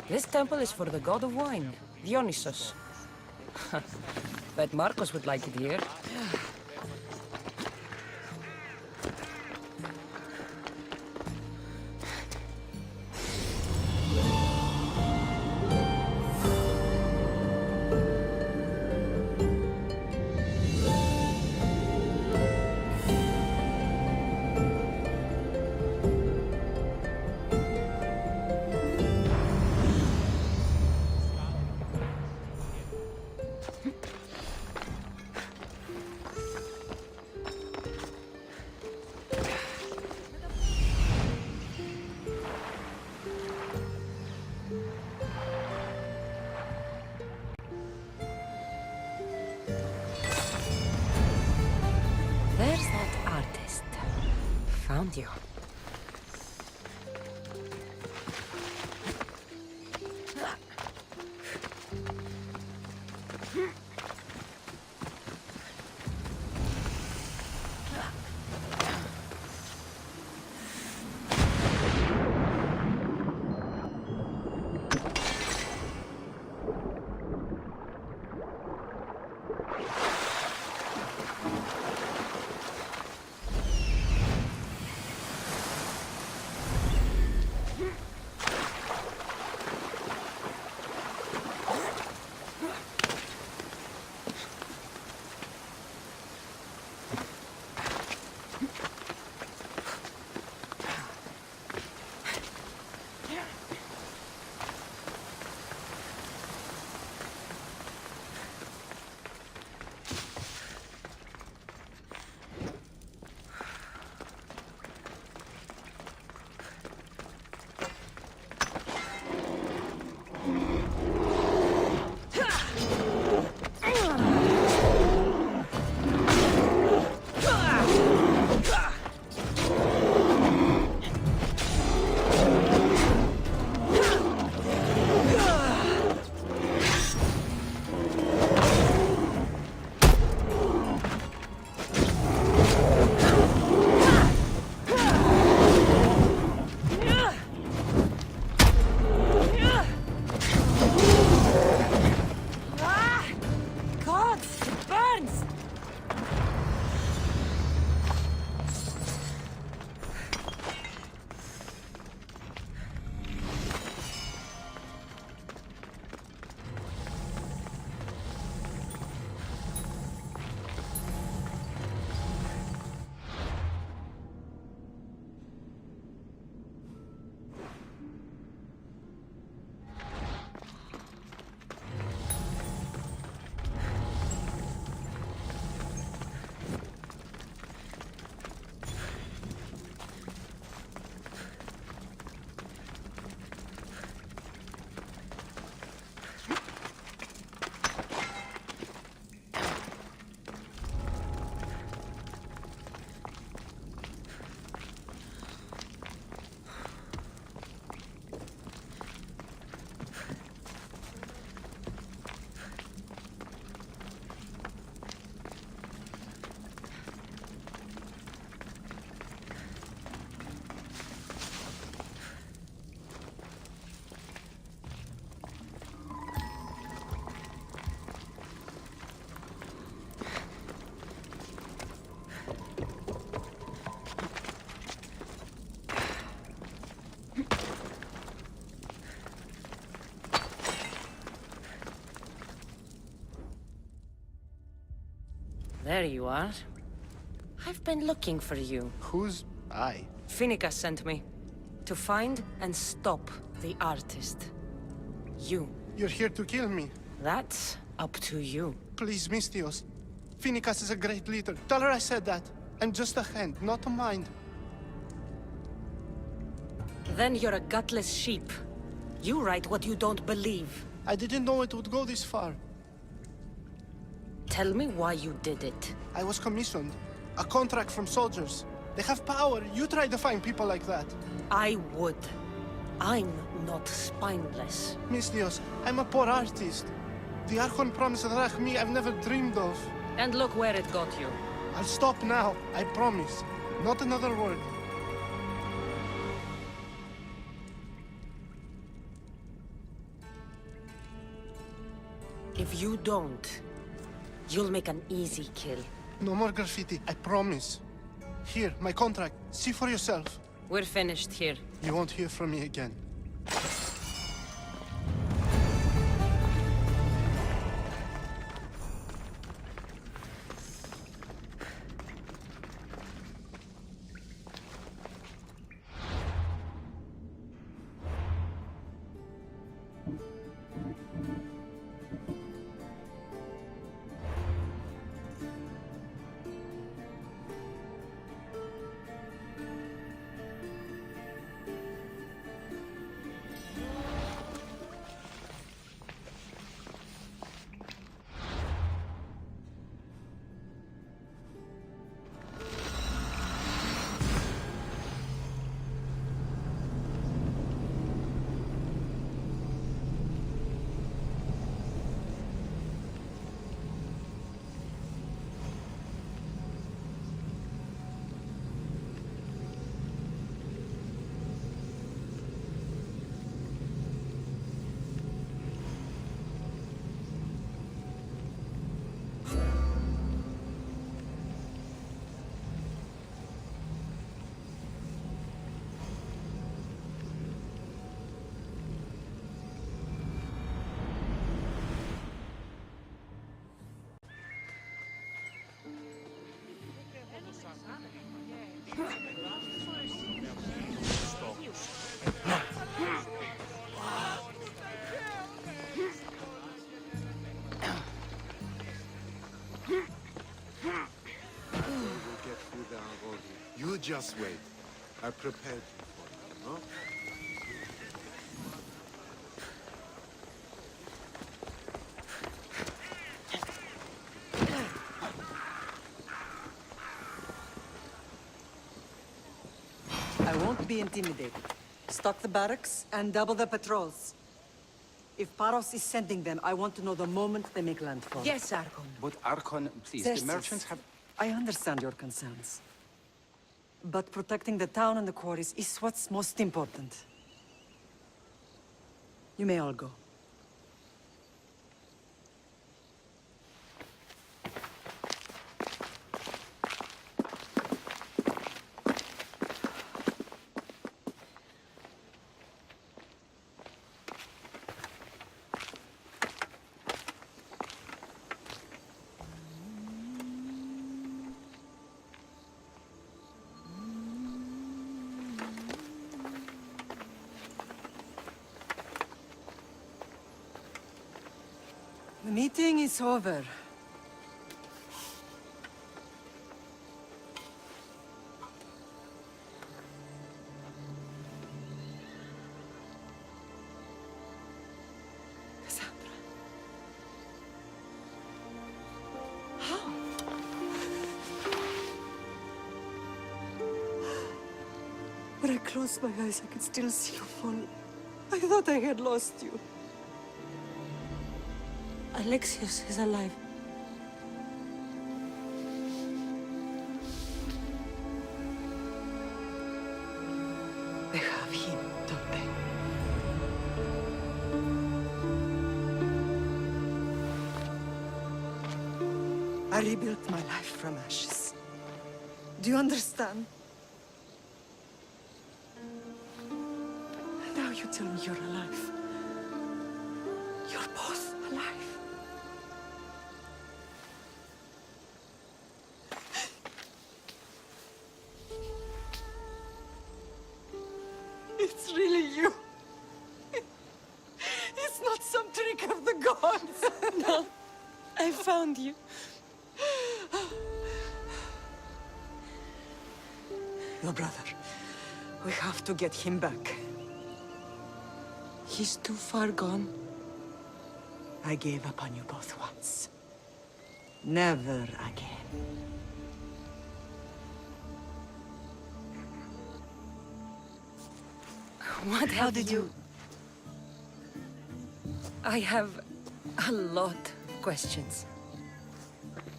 This temple is for the god of wine, Dionysus. Bet Marcos would like it here. There's that artist. Found you. There you are. I've been looking for you. Who's I? Finicus sent me. To find and stop the artist. You. You're here to kill me. That's up to you. Please, Mistios. Finicus is a great leader. Tell her I said that. I'm just a hand, not a mind. Then you're a gutless sheep. You write what you don't believe. I didn't know it would go this far. Tell me why you did it. I was commissioned. A contract from soldiers. They have power. You try to find people like that. I would. I'm not spineless. Mistios, I'm a poor artist. The Archon promised Rachmi I've never dreamed of. And look where it got you. I'll stop now, I promise. Not another word. If you don't, you'll make an easy kill. No more graffiti, I promise. Here, my contract. See for yourself. We're finished here. You won't hear from me again. You just wait. I prepared you for it, no? I won't be intimidated. Stock the barracks and double the patrols. If Paros is sending them, I want to know the moment they make landfall. Yes, Archon. But Archon, please, Yes, the merchants have... I understand your concerns. But protecting the town and the quarries is what's most important. You may all go. The meeting is over. Cassandra. How? When I closed my eyes, I could still see you fall. I thought I had lost you. Alexios is alive. They have him, don't they? I rebuilt my life from ashes. Do you understand? Now you tell me you're alive. You're both alive. It's really you. It's not some trick of the gods. No, I found you. Your brother. We have to get him back. He's too far gone. I gave up on you both once. Never again. What How did you... I have a lot of questions.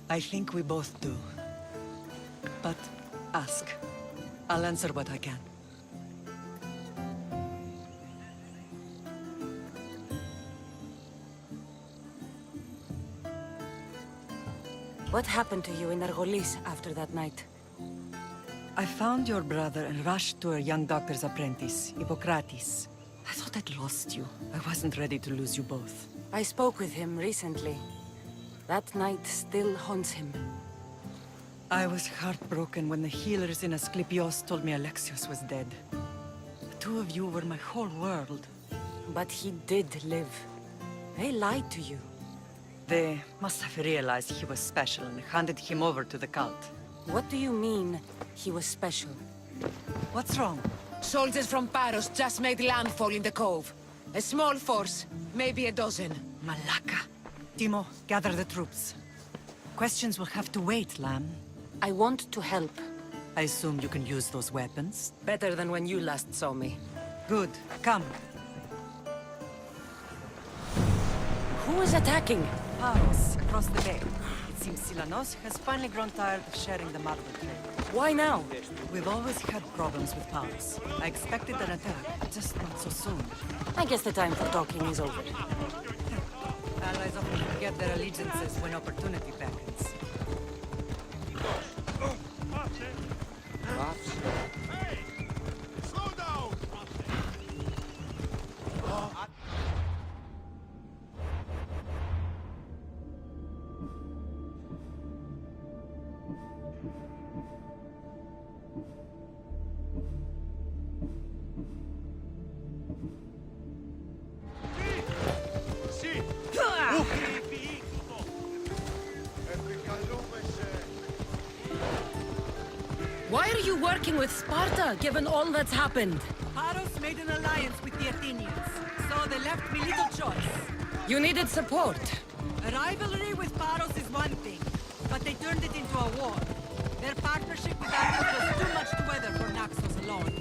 I think we both do. But ask. I'll answer what I can. What happened to you in Argolis after that night? I found your brother and rushed to a young doctor's apprentice, Hippocrates. I thought I'd lost you. I wasn't ready to lose you both. I spoke with him recently. That night still haunts him. I was heartbroken when the healers in Asclepios told me Alexios was dead. The two of you were my whole world. But he did live. They lied to you. They must have realized he was special and handed him over to the cult. What do you mean, he was special? What's wrong? Soldiers from Paros just made landfall in the cove. A small force, maybe a dozen. Malaka. Timo, gather the troops. Questions will have to wait, Lamb. I want to help. I assume you can use those weapons? Better than when you last saw me. Good. Come. Who is attacking? Paros, across the bay. It seems Silanos has finally grown tired of sharing the marble trade. Why now? We've always had problems with Paros. I expected an attack, just not so soon. I guess the time for talking is over. Allies often forget their allegiances when opportunity beckons. Slow down! Sì! Why are you working with Sparta, given all that's happened? Paros made an alliance with the Athenians, so they left me little choice. You needed support. A rivalry with Paros is one thing, but they turned it into a war. Their partnership with Athens was too much to weather for Naxos alone.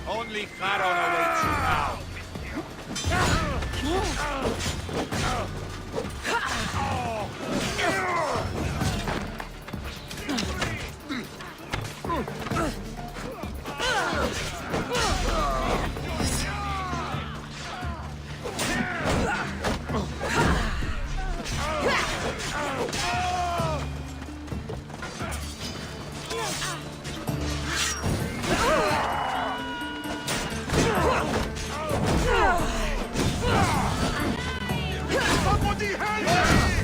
Only Charon awaits you now. Somebody help me!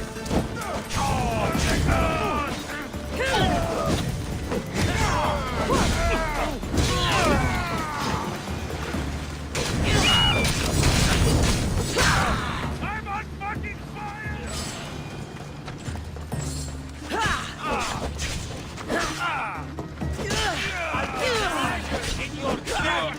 I'm on fucking fire! In your death!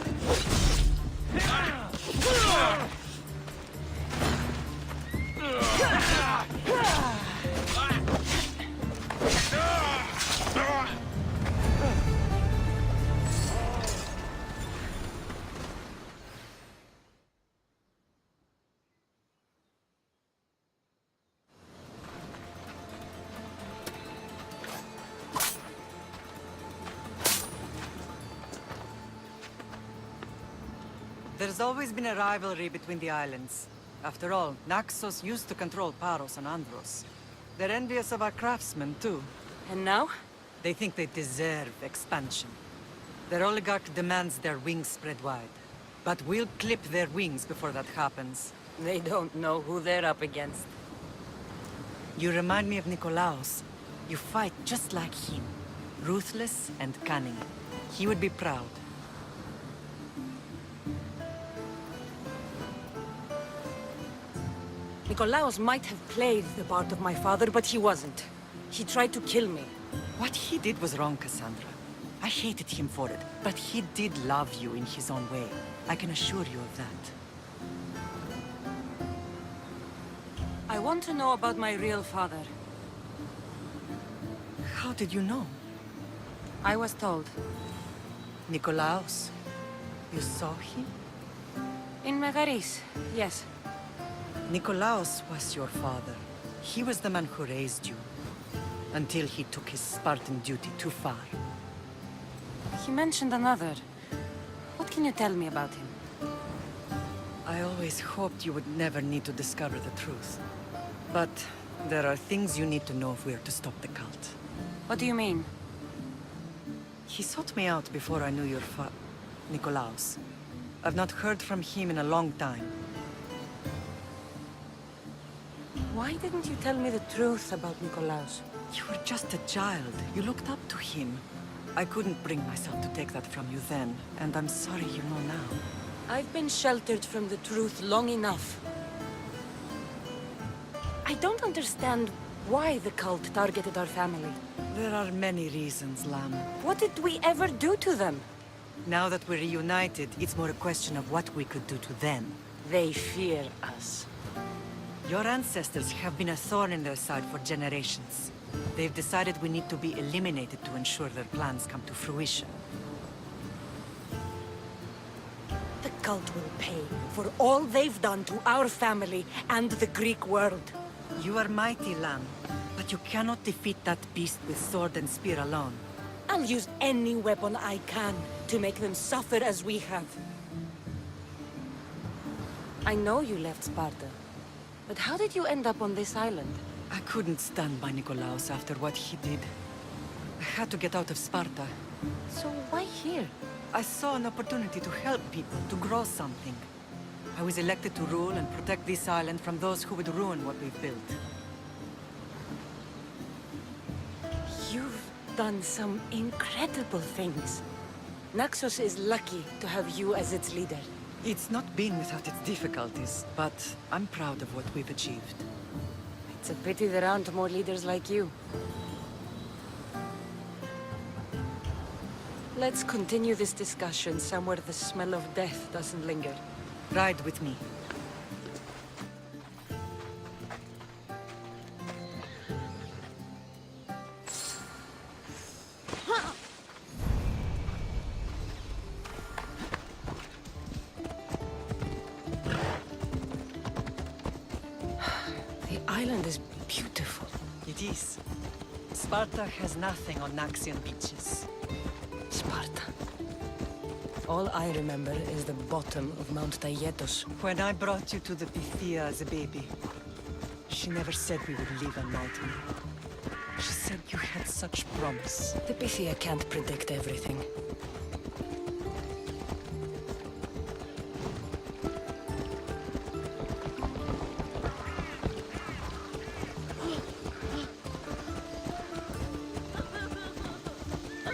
There's always been a rivalry between the islands. After all, Naxos used to control Paros and Andros. They're envious of our craftsmen, too. And now? They think they deserve expansion. Their oligarch demands their wings spread wide. But we'll clip their wings before that happens. They don't know who they're up against. You remind me of Nikolaos. You fight just like him. Ruthless and cunning. He would be proud. Nikolaos might have played the part of my father, but he wasn't. He tried to kill me. What he did was wrong, Cassandra. I hated him for it, but he did love you in his own way. I can assure you of that. I want to know about my real father. How did you know? I was told. Nikolaos. You saw him? In Megaris, yes. Nikolaos was your father. He was the man who raised you, until he took his Spartan duty too far. He mentioned another. What can you tell me about him? I always hoped you would never need to discover the truth. But there are things you need to know if we are to stop the cult. What do you mean? He sought me out before I knew your Nikolaos. I've not heard from him in a long time. Why didn't you tell me the truth about Nikolaos? You were just a child. You looked up to him. I couldn't bring myself to take that from you then, and I'm sorry you know now. I've been sheltered from the truth long enough. I don't understand why the cult targeted our family. There are many reasons, Lamb. What did we ever do to them? Now that we're reunited, it's more a question of what we could do to them. They fear us. Your ancestors have been a thorn in their side for generations. They've decided we need to be eliminated to ensure their plans come to fruition. The cult will pay for all they've done to our family and the Greek world. You are mighty, Lamb, but you cannot defeat that beast with sword and spear alone. I'll use any weapon I can to make them suffer as we have. I know you left Sparta, but how did you end up on this island? I couldn't stand by Nikolaos after what he did. I had to get out of Sparta. So why here? I saw an opportunity to help people, to grow something. I was elected to rule and protect this island from those who would ruin what we've built. You've done some incredible things. Naxos is lucky to have you as its leader. It's not been without its difficulties, but I'm proud of what we've achieved. It's a pity there aren't more leaders like you. Let's continue this discussion somewhere the smell of death doesn't linger. Ride with me. The island is beautiful. It is. Sparta has nothing on Naxian beaches. Sparta. All I remember is the bottom of Mount Taygetos. When I brought you to the Pythia as a baby, she never said we would live a nightmare. She said you had such promise. The Pythia can't predict everything.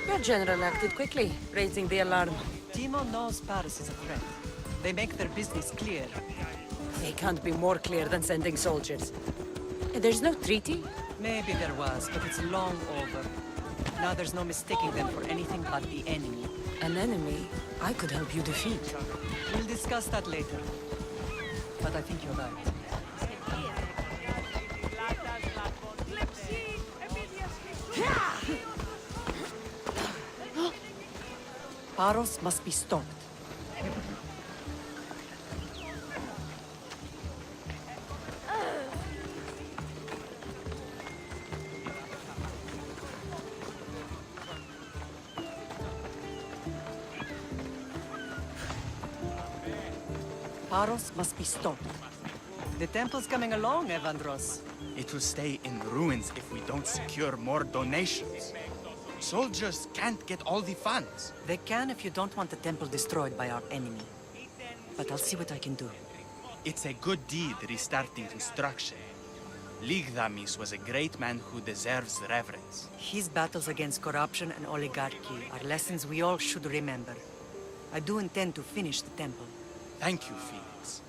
Your general acted quickly, raising the alarm. Timo knows Paris is a threat. They make their business clear. They can't be more clear than sending soldiers. There's no treaty? Maybe there was, but it's long over. Now there's no mistaking them for anything but the enemy. An enemy I could help you defeat. We'll discuss that later. But I think you're right. Paros must be stopped. Paros must be stopped. The temple's coming along, Evandros. It will stay in ruins if we don't secure more donations. Soldiers can't get all the funds. They can if you don't want the temple destroyed by our enemy. But I'll see what I can do. It's a good deed restarting construction. Ligdamis was a great man who deserves reverence. His battles against corruption and oligarchy are lessons we all should remember. I do intend to finish the temple. Thank you, Felix.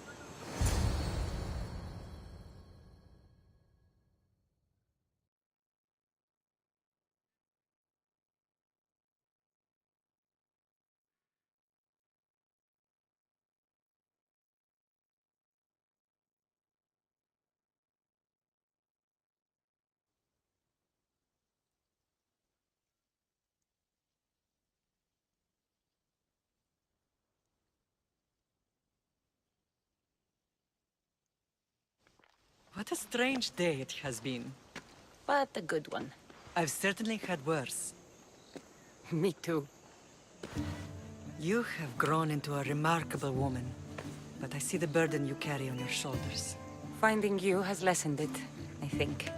What a strange day it has been. But a good one. I've certainly had worse. Me too. You have grown into a remarkable woman, but I see the burden you carry on your shoulders. Finding you has lessened it, I think.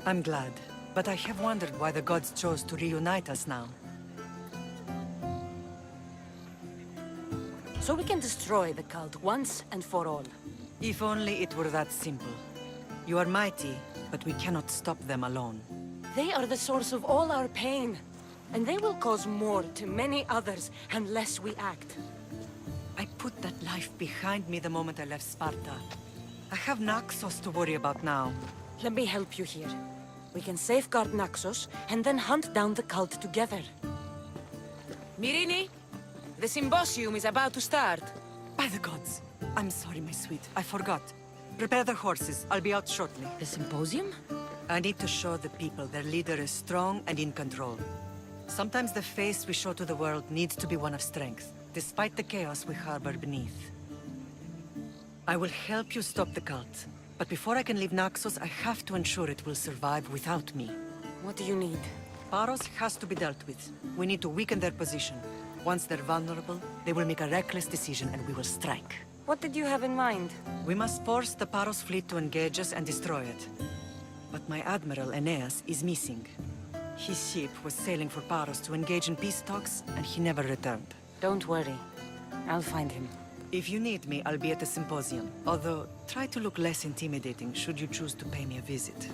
I'm glad, but I have wondered why the gods chose to reunite us now. So we can destroy the cult once and for all. If only it were that simple. You are mighty, but we cannot stop them alone. They are the source of all our pain. And they will cause more to many others unless we act. I put that life behind me the moment I left Sparta. I have Naxos to worry about now. Let me help you here. We can safeguard Naxos and then hunt down the cult together. Myrrine, the symposium is about to start. By the gods! I'm sorry, my sweet. I forgot. Prepare the horses. I'll be out shortly. The symposium? I need to show the people their leader is strong and in control. Sometimes the face we show to the world needs to be one of strength, despite the chaos we harbor beneath. I will help you stop the cult, but before I can leave Naxos, I have to ensure it will survive without me. What do you need? Paros has to be dealt with. We need to weaken their position. Once they're vulnerable, they will make a reckless decision and we will strike. What did you have in mind? We must force the Paros fleet to engage us and destroy it. But my admiral, Aeneas, is missing. His ship was sailing for Paros to engage in peace talks, and he never returned. Don't worry. I'll find him. If you need me, I'll be at the symposium. Although, try to look less intimidating should you choose to pay me a visit.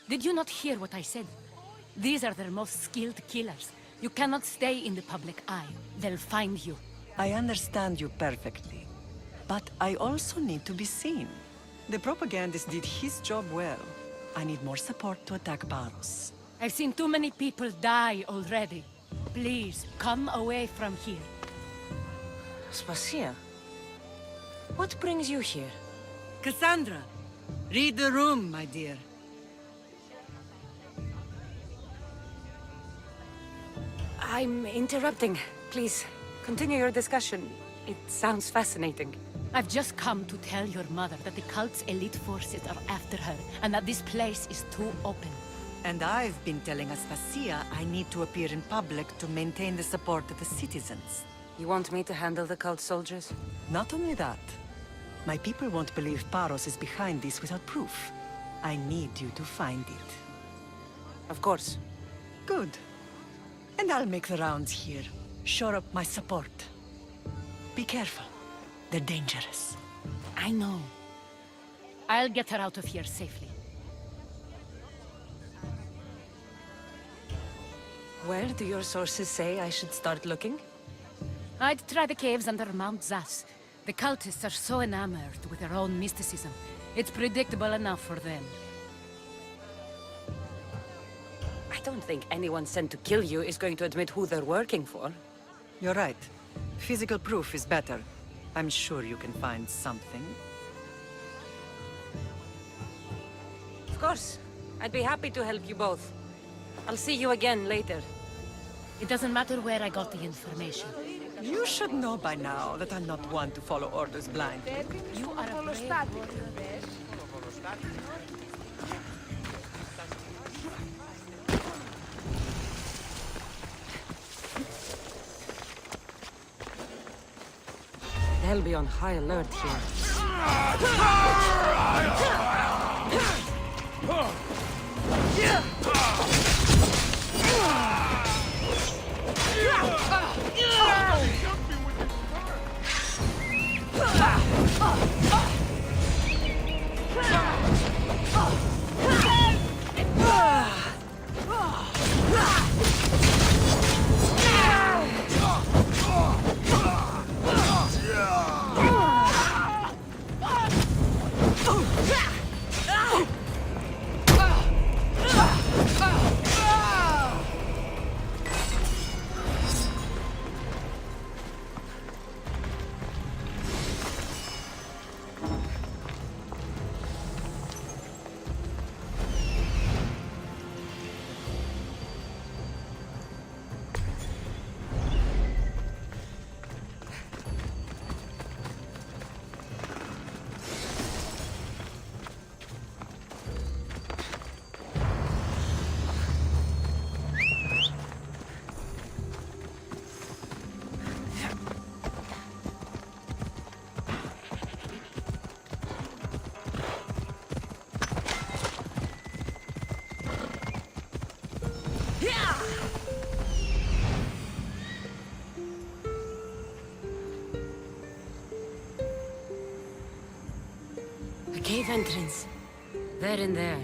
Did you not hear what I said? These are their most skilled killers. You cannot stay in the public eye. They'll find you. I understand you perfectly. But I also need to be seen. The propagandist did his job well. I need more support to attack Paros. I've seen too many people die already. Please, come away from here. Spacia. What brings you here? Cassandra! Read the room, my dear. I'm interrupting. Please, continue your discussion. It sounds fascinating. I've just come to tell your mother that the cult's elite forces are after her, and that this place is too open. And I've been telling Aspasia I need to appear in public to maintain the support of the citizens. You want me to handle the cult soldiers? Not only that, my people won't believe Paros is behind this without proof. I need you to find it. Of course. Good. And I'll make the rounds here. Shore up my support. Be careful. They're dangerous. I know. I'll get her out of here safely. Where do your sources say I should start looking? I'd try the caves under Mount Zas. The cultists are so enamored with their own mysticism. It's predictable enough for them. I don't think anyone sent to kill you is going to admit who they're working for. You're right. Physical proof is better. I'm sure you can find something. Of course. I'd be happy to help you both. I'll see you again later. It doesn't matter where I got the information. You should know by now that I'm not one to follow orders blindly. You are a brave warrior. They'll be on high alert here. cave entrance. They're in there.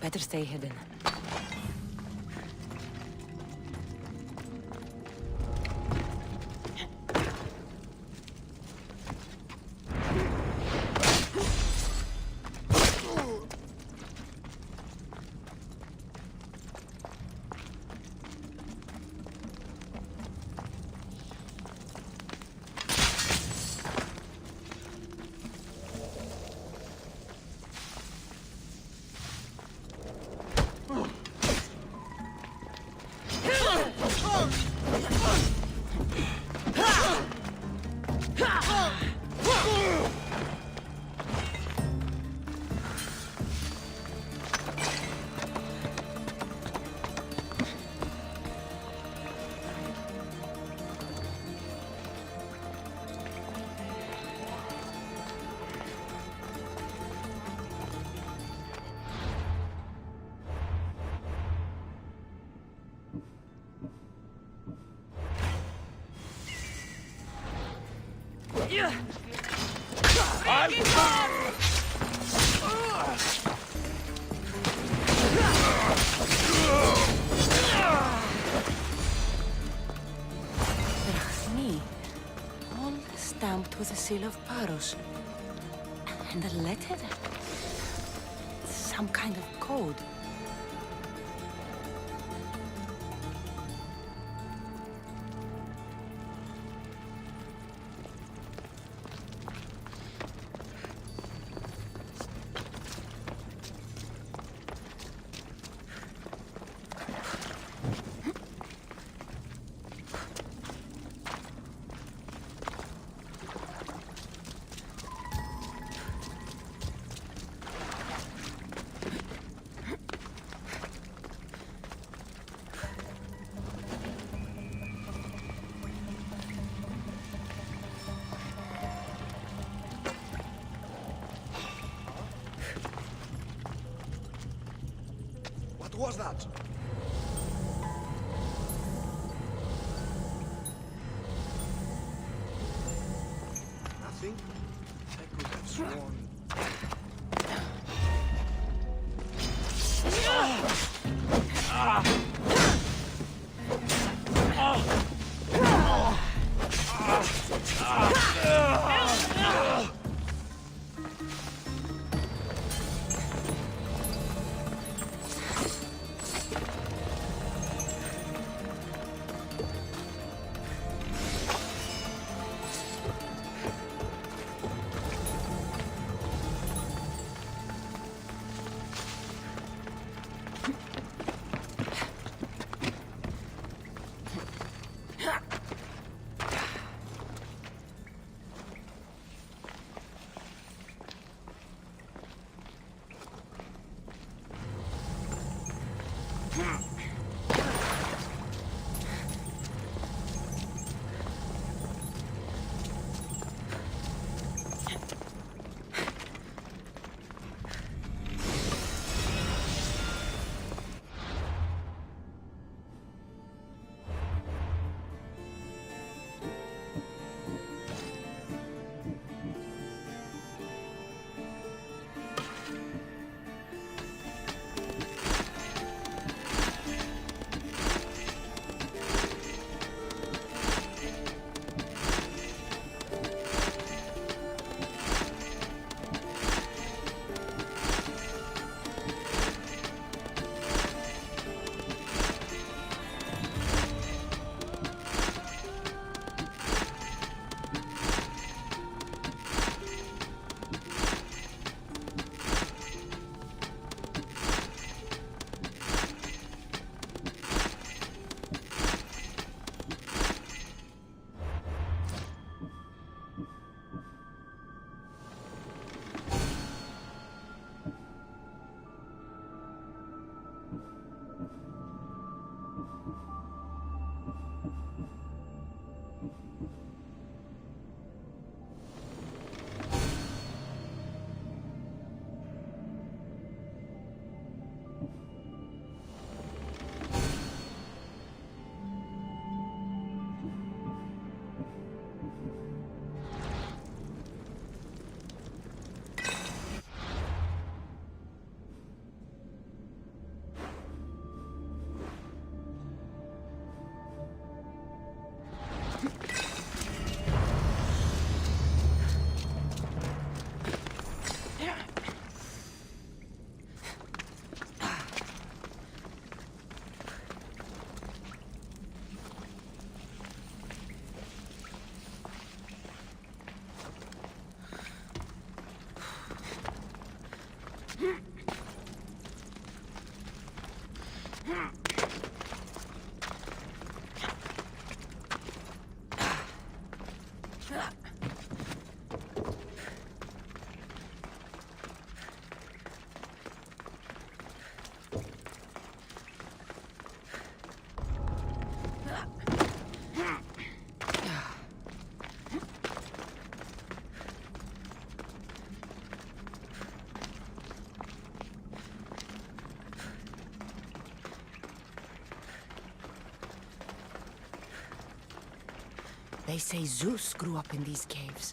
Better stay hidden. All stamped with the seal of Paros. And a letter? Some kind of code. What was that? Nothing? I could have sworn. They say Zeus grew up in these caves.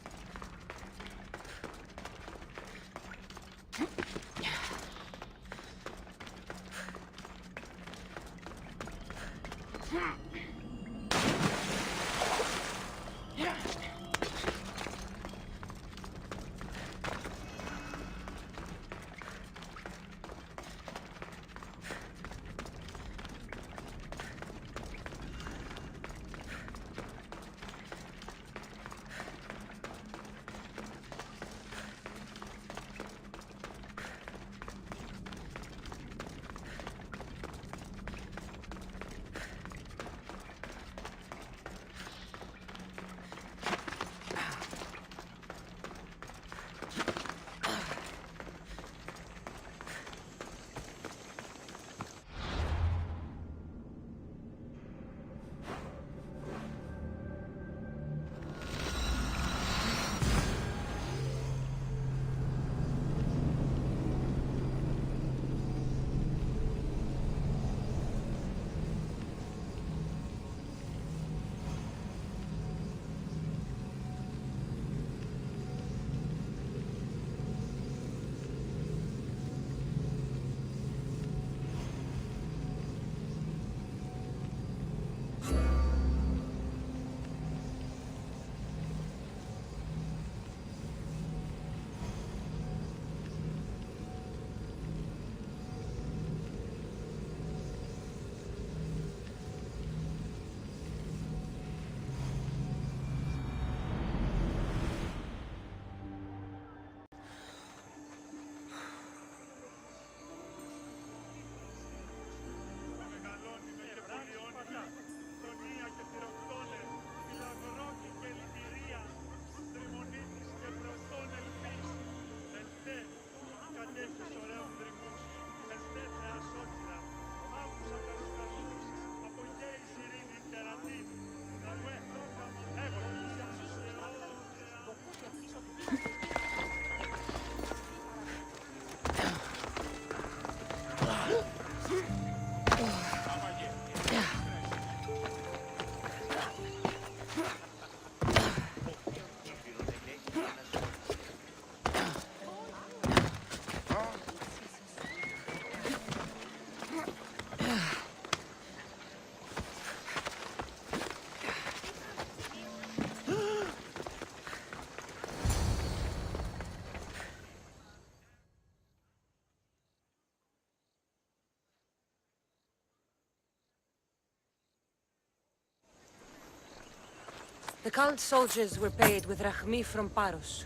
The cult soldiers were paid with Rachmi from Paros.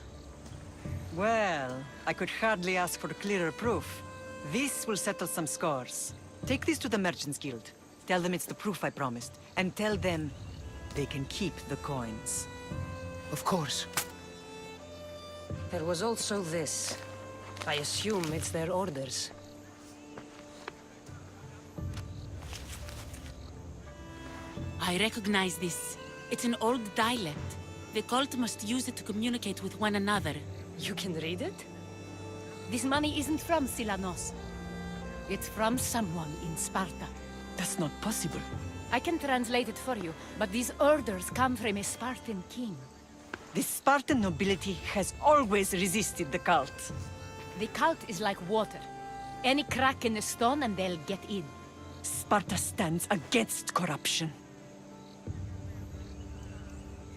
Well, I could hardly ask for clearer proof. This will settle some scores. Take this to the Merchants Guild. Tell them it's the proof I promised. And tell them they can keep the coins. Of course. There was also this. I assume it's their orders. I recognize this. It's an old dialect. The cult must use it to communicate with one another. You can read it? This money isn't from Silanos. It's from someone in Sparta. That's not possible. I can translate it for you, but these orders come from a Spartan king. The Spartan nobility has always resisted the cult. The cult is like water. Any crack in the stone and they'll get in. Sparta stands against corruption.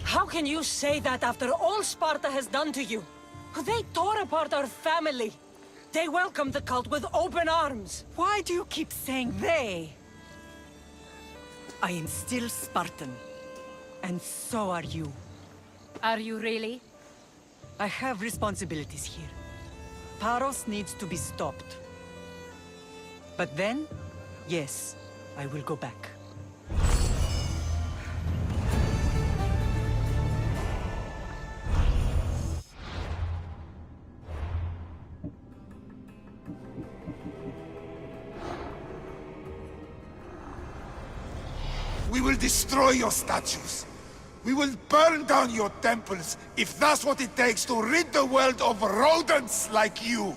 How can you say that after all Sparta has done to you? They tore apart our family. They welcomed the cult with open arms. Why do you keep saying they? I am still Spartan. And so are you. Are you really? I have responsibilities here. Paros needs to be stopped. But then, yes, I will go back. We will destroy your statues. We will burn down your temples if that's what it takes to rid the world of rodents like you.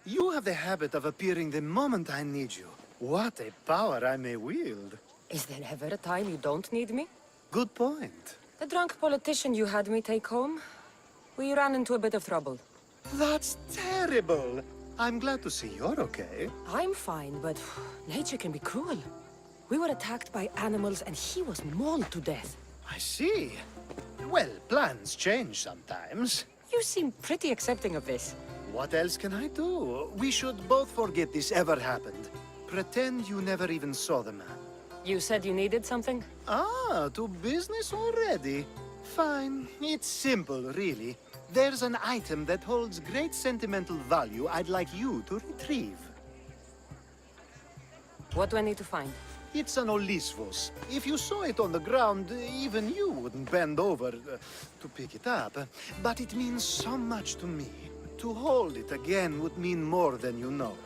You have the habit of appearing the moment I need you. What a power I may wield. Is there ever a time you don't need me? Good point. The drunk politician you had me take home? We ran into a bit of trouble. That's terrible. I'm glad to see you're okay. I'm fine, but nature can be cruel. We were attacked by animals and he was mauled to death. I see. Well, plans change sometimes. You seem pretty accepting of this. What else can I do? We should both forget this ever happened. Pretend you never even saw the man. You said you needed something? Ah, to business already? Fine. It's simple, really. There's an item that holds great sentimental value I'd like you to retrieve. What do I need to find? It's an Olisvos. If you saw it on the ground, even you wouldn't bend over to pick it up. But it means so much to me. To hold it again would mean more than you know.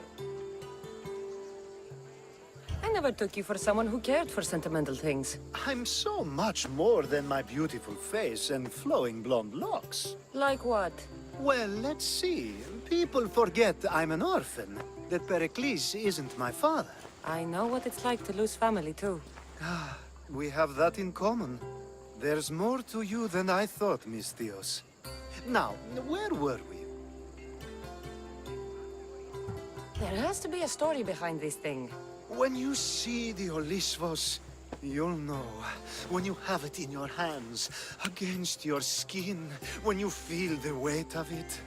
I never took you for someone who cared for sentimental things. I'm so much more than my beautiful face and flowing blonde locks. Like what? Well, let's see. People forget I'm an orphan, that Pericles isn't my father. I know what it's like to lose family, too. Ah, we have that in common. There's more to you than I thought, Miss Theos. Now, where were we? There has to be a story behind this thing. When you see the Olisvos, you'll know. When you have it in your hands, against your skin, when you feel the weight of it,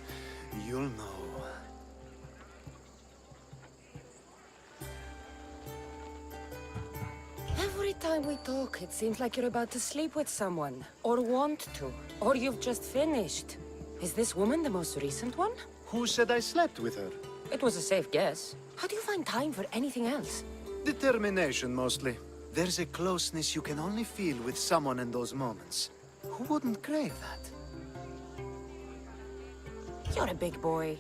you'll know. Every time we talk, it seems like you're about to sleep with someone. Or want to. Or you've just finished. Is this woman the most recent one? Who said I slept with her? It was a safe guess. How do you find time for anything else? Determination, mostly. There's a closeness you can only feel with someone in those moments. Who wouldn't crave that? You're a big boy.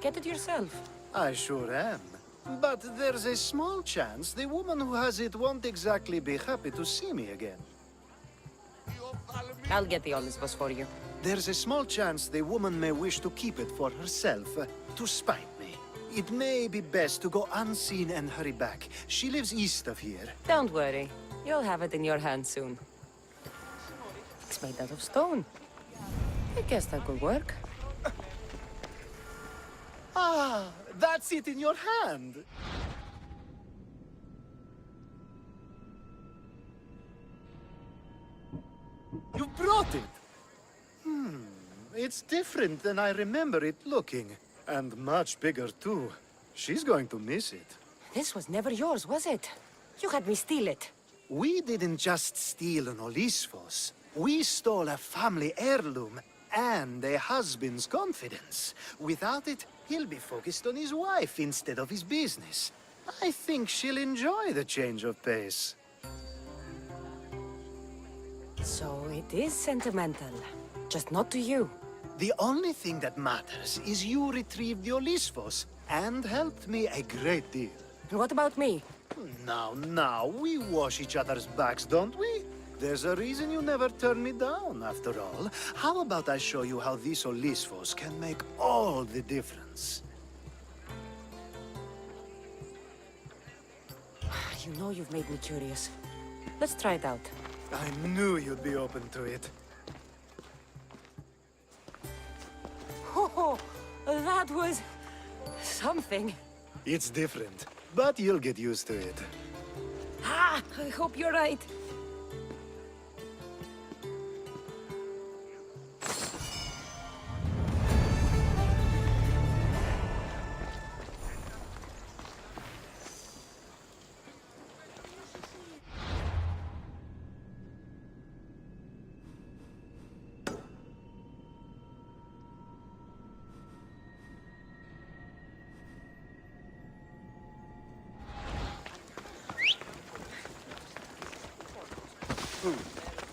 Get it yourself. I sure am. But there's a small chance the woman who has it won't exactly be happy to see me again. I'll get the Olisvos for you. There's a small chance the woman may wish to keep it for herself, to spite me. It may be best to go unseen and hurry back. She lives east of here. Don't worry. You'll have it in your hand soon. It's made out of stone. I guess that could work. Ah, that's it in your hand! You brought it! It's different than I remember it looking. And much bigger, too. She's going to miss it. This was never yours, was it? You had me steal it. We didn't just steal an Olisvos. We stole a family heirloom and a husband's confidence. Without it, he'll be focused on his wife instead of his business. I think she'll enjoy the change of pace. So it is sentimental. Just not to you. The only thing that matters is you retrieved the Olisvos and helped me a great deal. And what about me? Now, we wash each other's backs, don't we? There's a reason you never turn me down, after all. How about I show you how these Olisvos can make all the difference? You know you've made me curious. Let's try it out. I knew you'd be open to it. Oh, that was... something. It's different, but you'll get used to it. Ah, I hope you're right.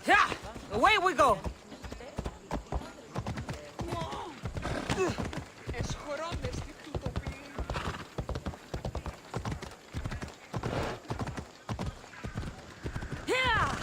Yeah, away we go. Yeah.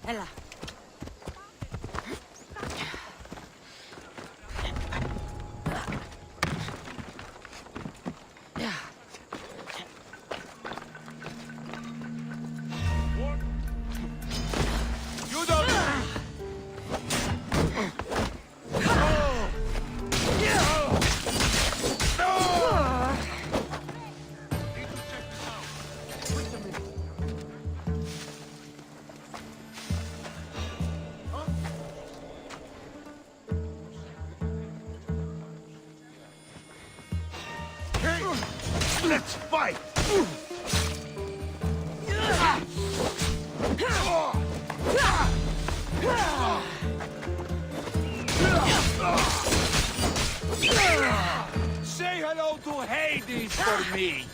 Ella. You don't... Let's fight! Say hello to Hades for me!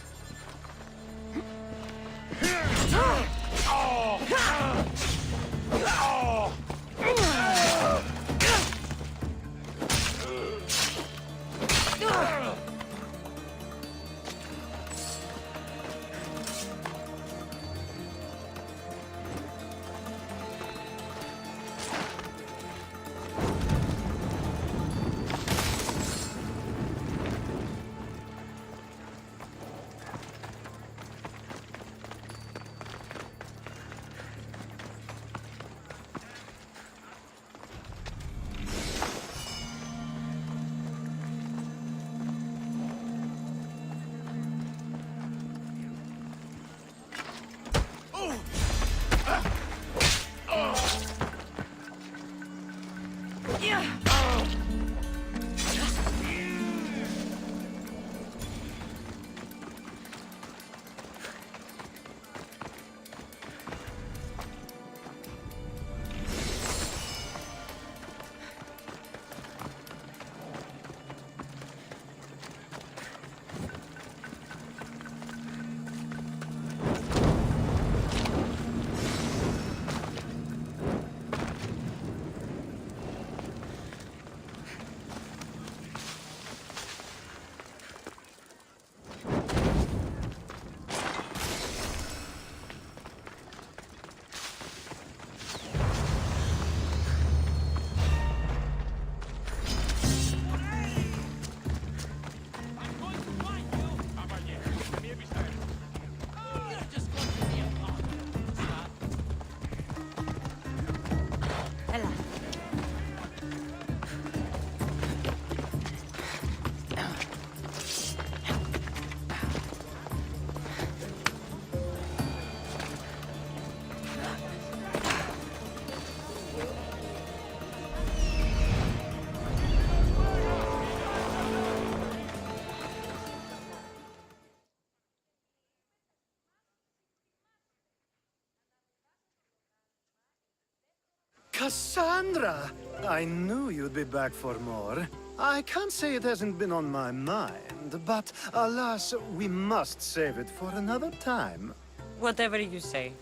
Cassandra! I knew you'd be back for more. I can't say it hasn't been on my mind, but alas, we must save it for another time. Whatever you say.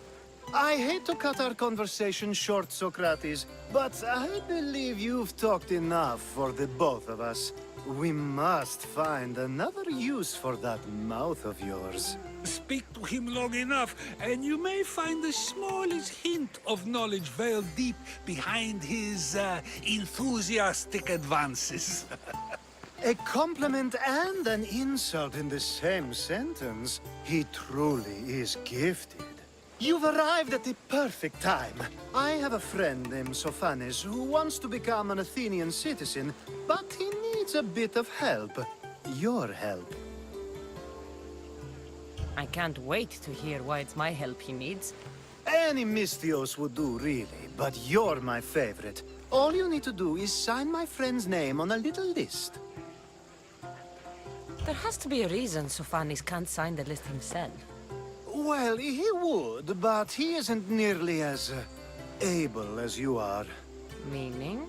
I hate to cut our conversation short, Socrates, but I believe you've talked enough for the both of us. We must find another use for that mouth of yours. Speak to him long enough, and you may find the smallest hint of knowledge veiled deep behind his enthusiastic advances. A compliment and an insult in the same sentence. He truly is gifted. You've arrived at the perfect time. I have a friend named Sophanes who wants to become an Athenian citizen, but he needs a bit of help. Your help. I can't wait to hear why it's my help he needs. Any Mystios would do, really, but you're my favorite. All you need to do is sign my friend's name on a little list. There has to be a reason Sofanis can't sign the list himself. Well, he would, but he isn't nearly as able as you are. Meaning?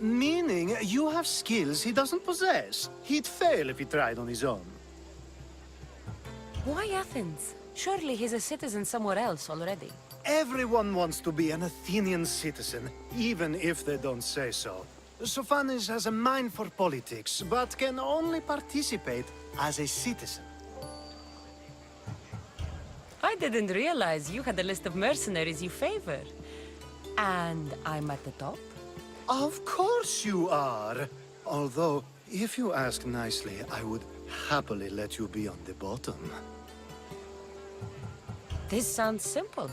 Meaning, you have skills he doesn't possess. He'd fail if he tried on his own. Why Athens? Surely he's a citizen somewhere else already. Everyone wants to be an Athenian citizen, even if they don't say so. Sofanis has a mind for politics, but can only participate as a citizen. I didn't realize you had a list of mercenaries you favor. And I'm at the top? Of course you are! Although, if you ask nicely, I would happily let you be on the bottom. This sounds simple.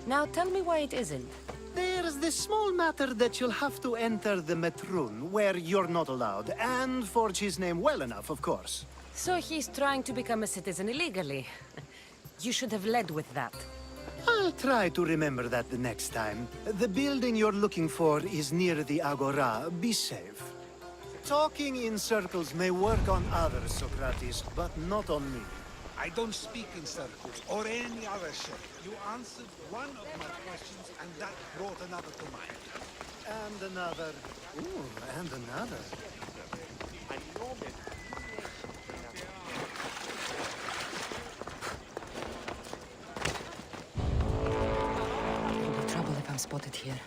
Now tell me why it isn't. There's this small matter that you'll have to enter the Metrun, where you're not allowed, and forge his name well enough, of course. So he's trying to become a citizen illegally. You should have led with that. I'll try to remember that the next time. The building you're looking for is near the Agora. Be safe. Talking in circles may work on others, Socrates, but not on me. I don't speak in circles or any other shit. You answered one of my questions, and that brought another to mind. And another. Ooh, and another. There'll be trouble if I'm spotted here.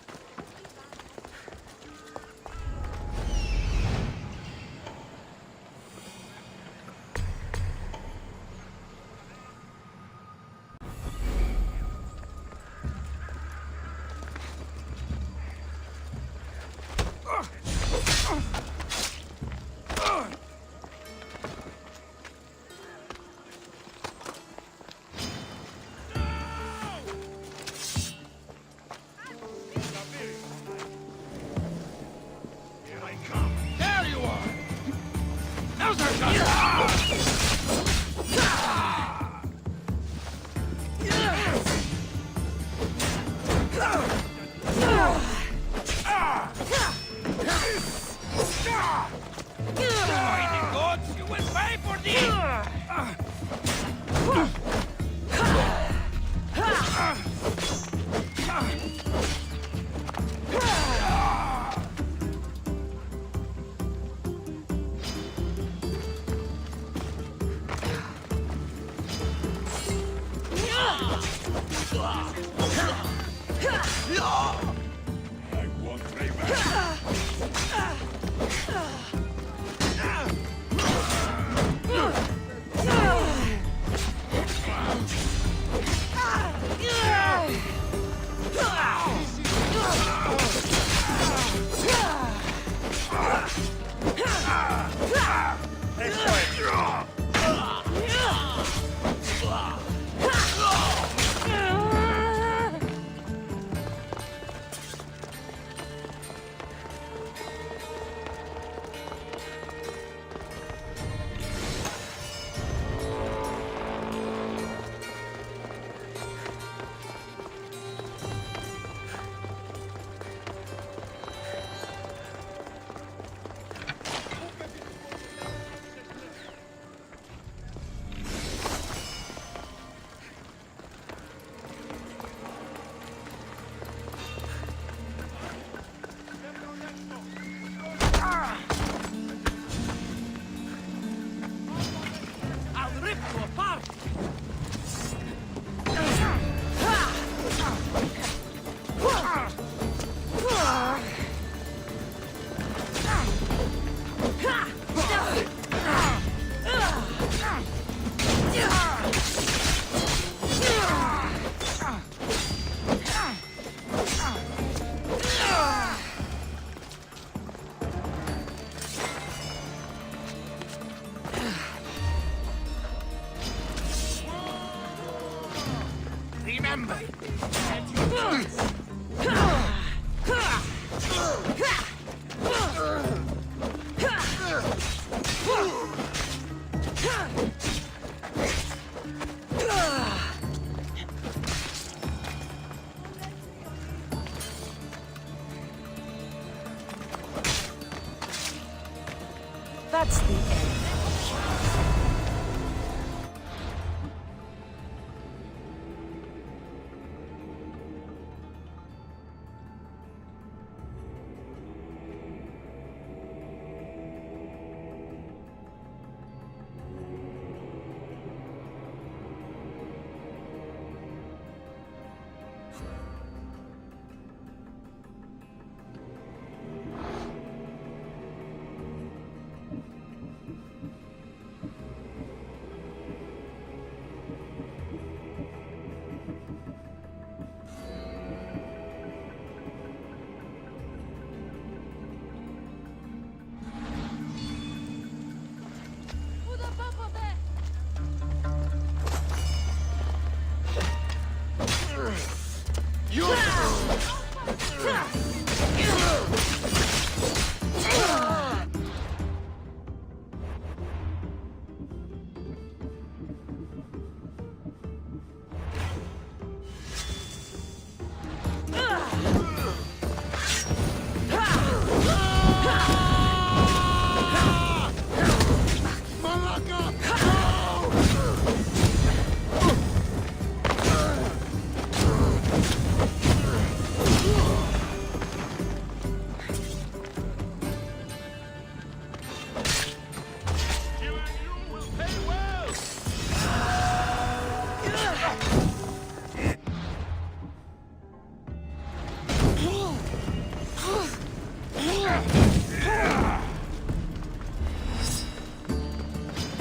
That's the end.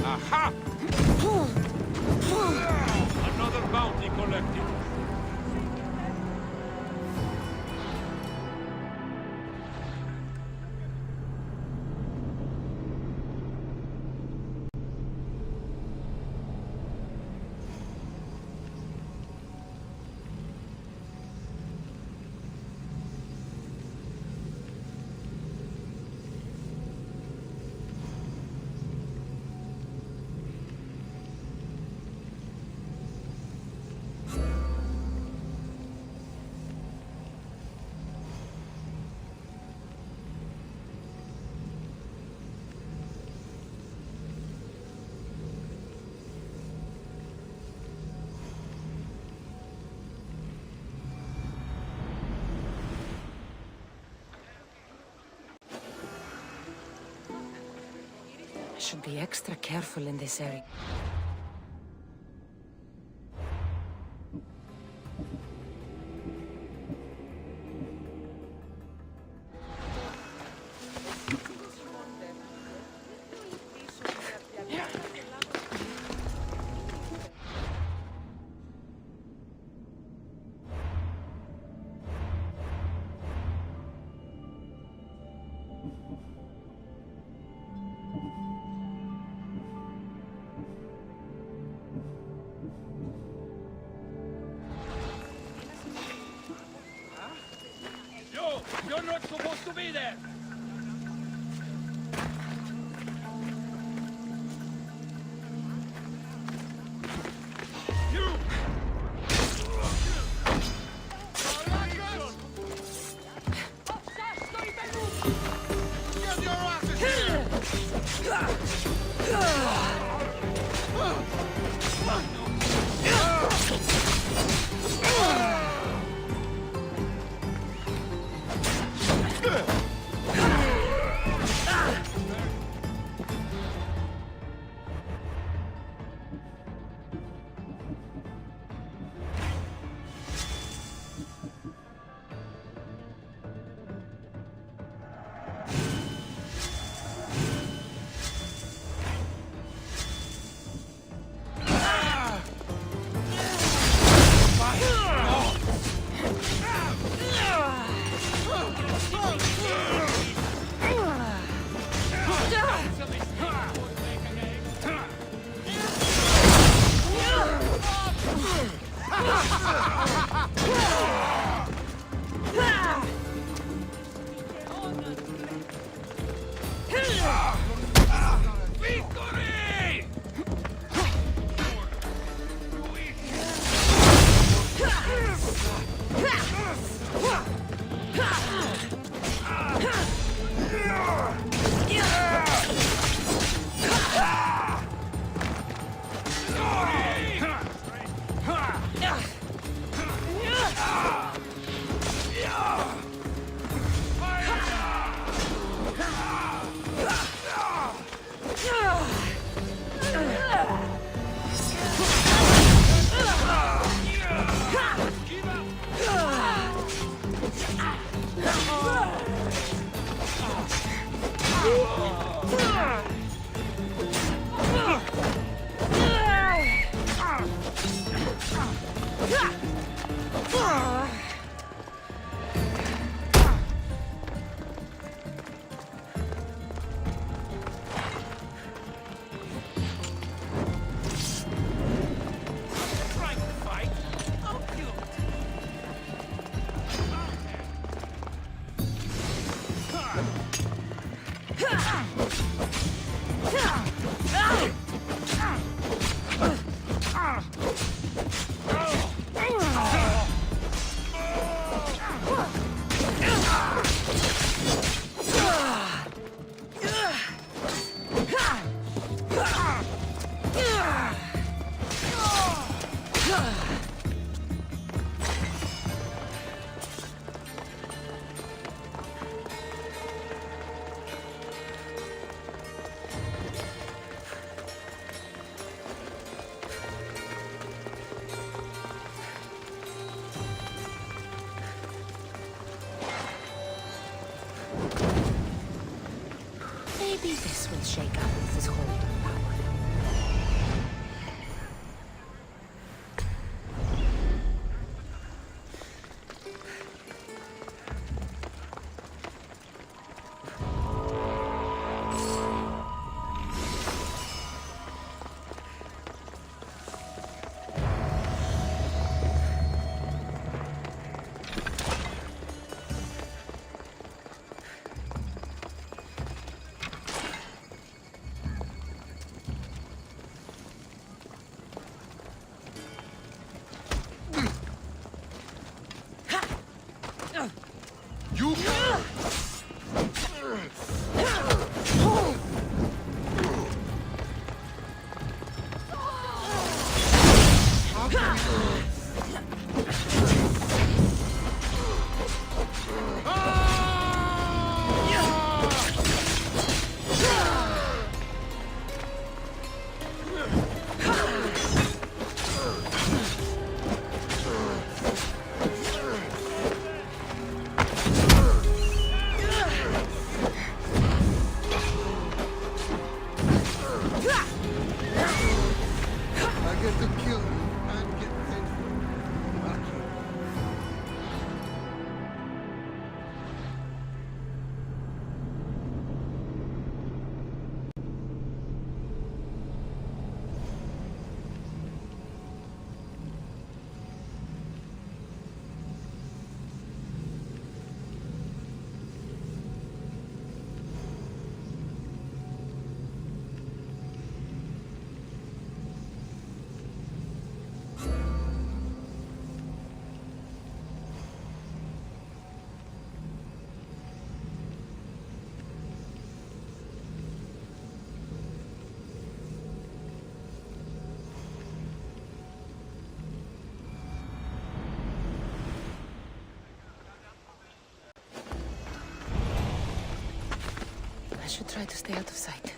Aha! Another bounty collected. I should be extra careful in this area. You're not supposed to be there! You! Get your asses here! Maybe this will shake up his hold on power. You I get to kill you and get paid for it. Lucky. I should try to stay out of sight.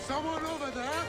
Someone over there?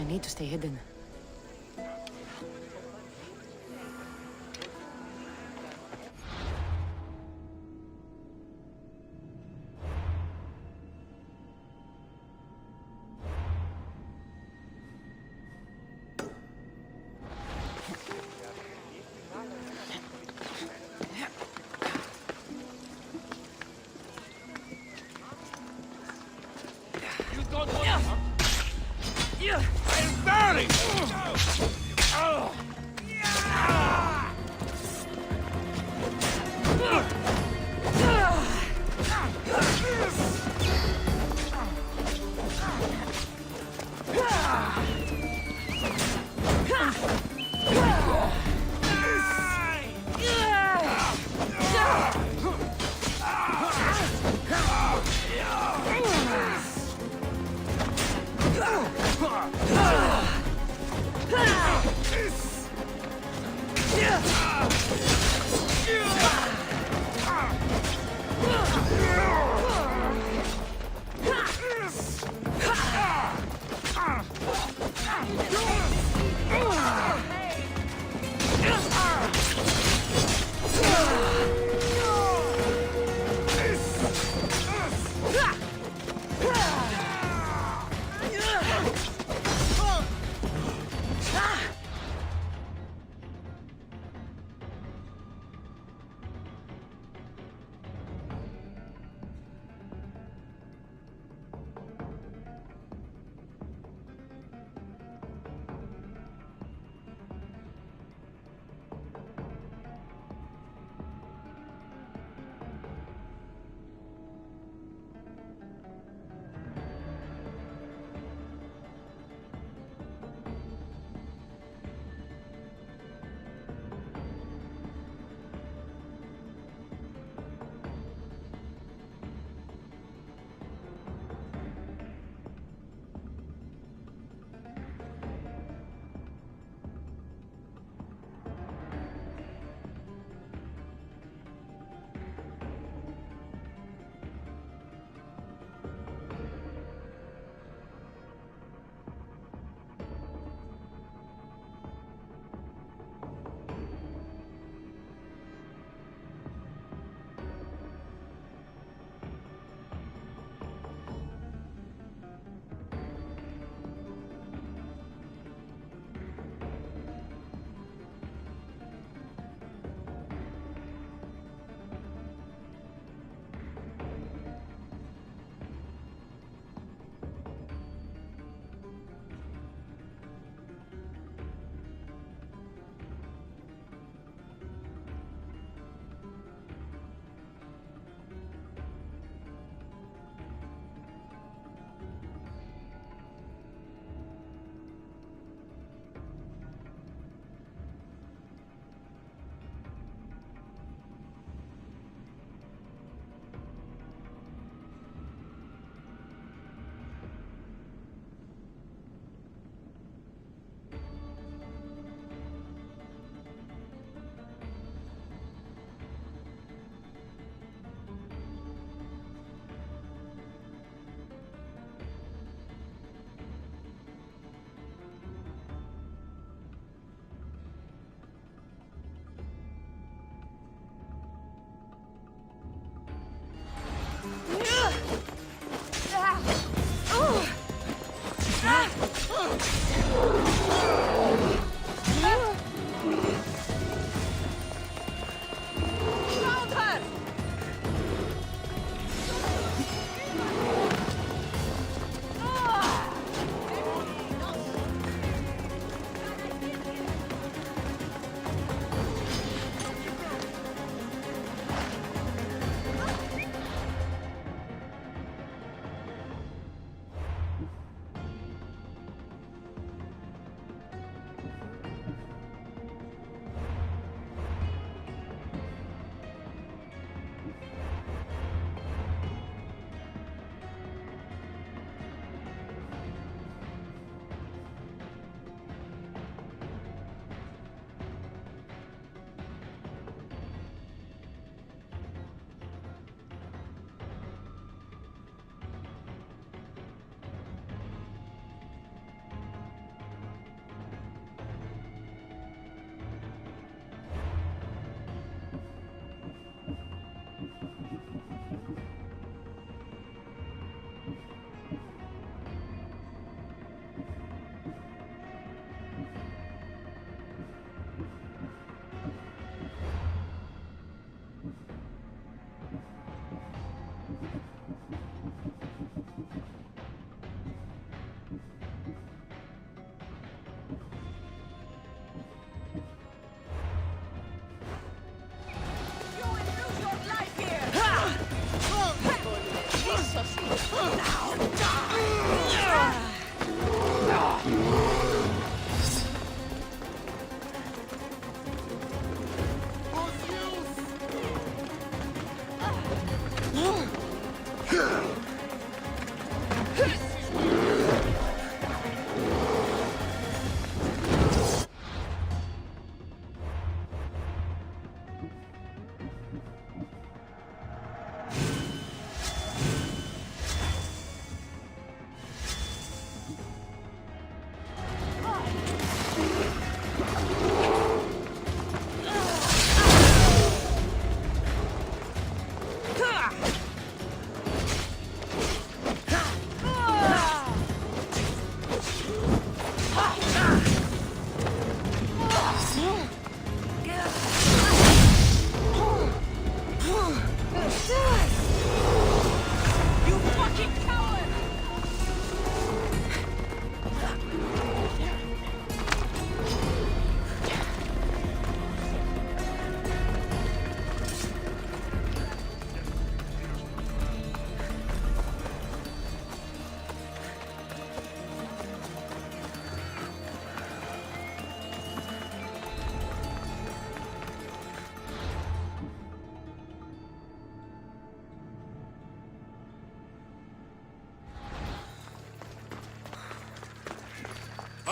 I need to stay hidden. I'm burning!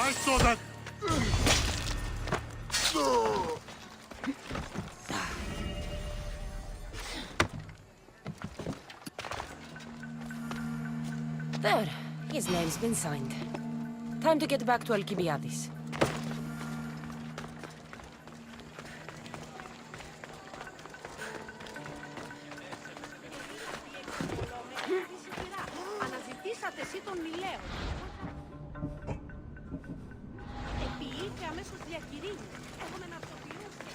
I saw that! There. His name's been signed. Time to get back to Alcibiades. Αναζητήσατε εσύ τον Μιλέο. Επιήλθε αμέσως διακηρύγει. Έχουμε να αυτοποιούς και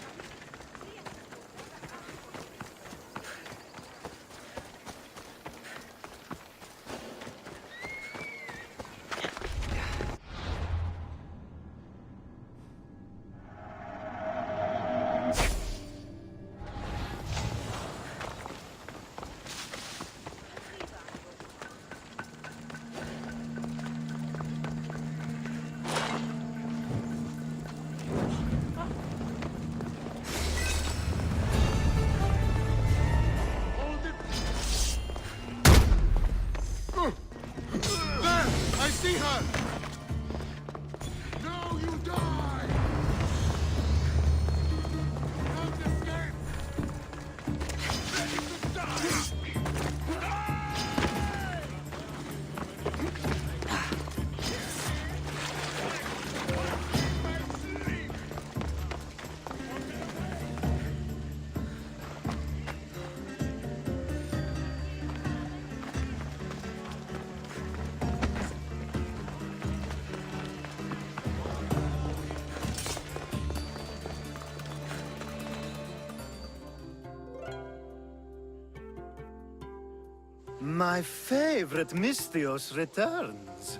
My favorite Mystios returns.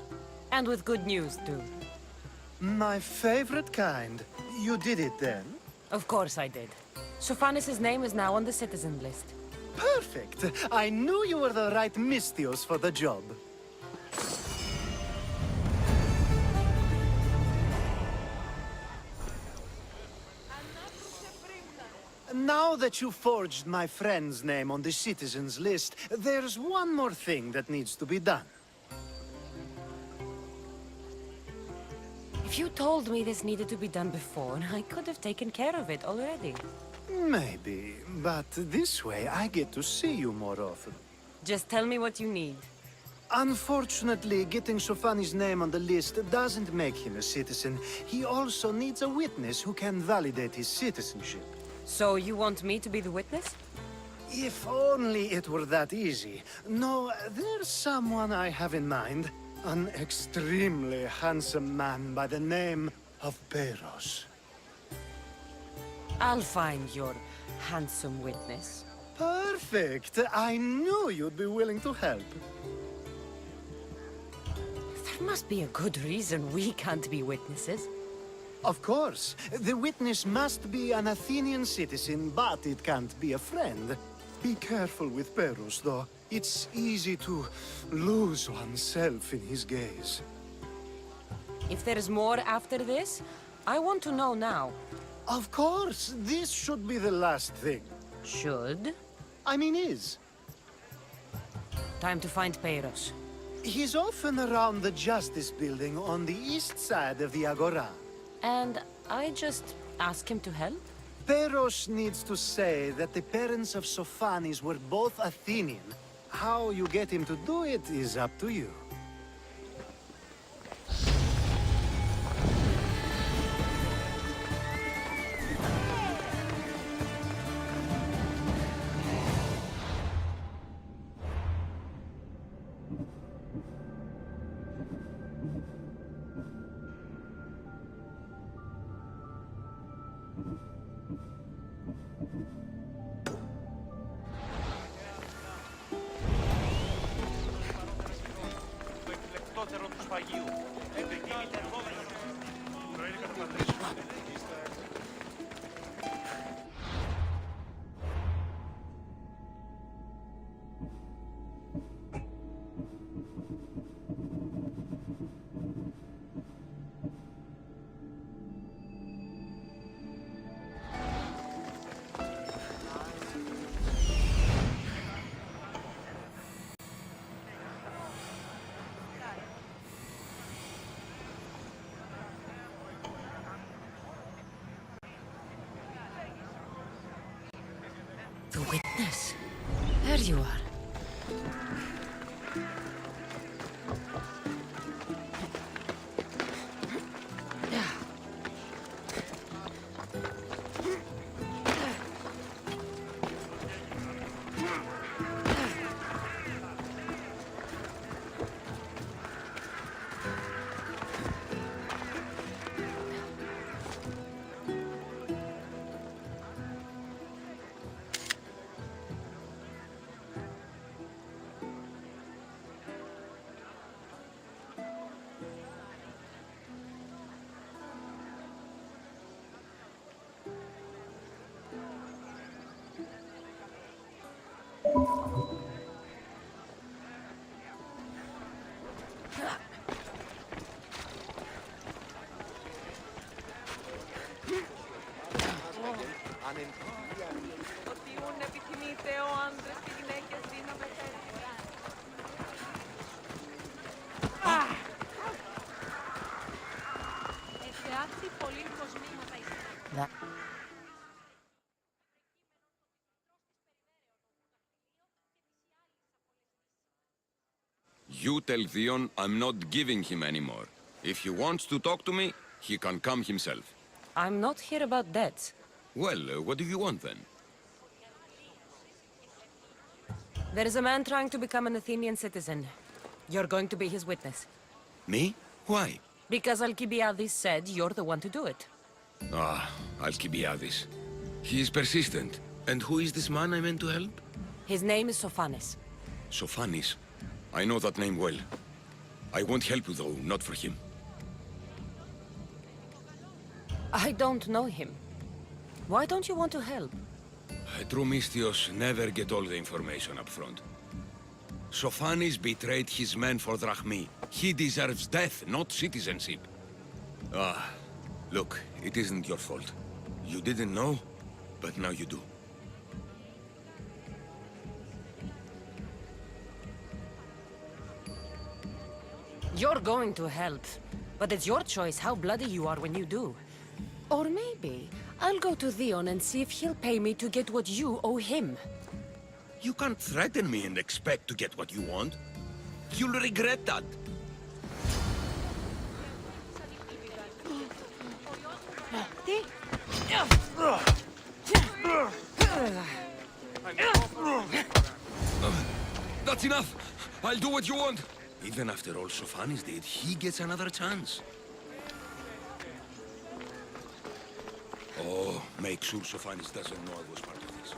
And with good news, too. My favorite kind. You did it then? Of course I did. Sophanis' name is now on the citizen list. Perfect! I knew you were the right Mystios for the job. Now that you forged my friend's name on the citizens list, there's one more thing that needs to be done. If you told me this needed to be done before, I could have taken care of it already. Maybe, but this way I get to see you more often. Just tell me what you need. Unfortunately, getting Sophanis' name on the list doesn't make him a citizen. He also needs a witness who can validate his citizenship. So you want me to be the witness? If only it were that easy. No, there's someone I have in mind. An extremely handsome man by the name of Peros. I'll find your handsome witness. Perfect! I knew you'd be willing to help. There must be a good reason we can't be witnesses. Of course. The witness must be an Athenian citizen, but it can't be a friend. Be careful with Peros, though. It's easy to lose oneself in his gaze. If there's more after this, I want to know now. Of course! This should be the last thing. Should? I mean is. Time to find Peros. He's often around the Justice Building on the east side of the Agora. And I just ask him to help? Peros needs to say that the parents of Sophanis were both Athenian. How you get him to do it is up to you. The witness. There you are. You tell Theon I'm not giving him anymore. If he wants to talk to me, he can come himself. I'm not here about debts. Well, what do you want then? There is a man trying to become an Athenian citizen. You're going to be his witness. Me? Why? Because Alcibiades said you're the one to do it. Ah, Alcibiades. He is persistent. And who is this man I meant to help? His name is Sophanis. Sophanis. I know that name well. I won't help you, though, not for him. I don't know him. Why don't you want to help? True Mystios never get all the information up front. Sophanis betrayed his men for Drachmi. He deserves death, not citizenship. Ah, look, it isn't your fault. You didn't know, but now you do. You're going to help, but it's your choice how bloody you are when you do. Or maybe I'll go to Theon and see if he'll pay me to get what you owe him. You can't threaten me and expect to get what you want. You'll regret that. That's enough! I'll do what you want! Even after all Sophanis did, he gets another chance. Oh, make sure Sophanis doesn't know I was part of this.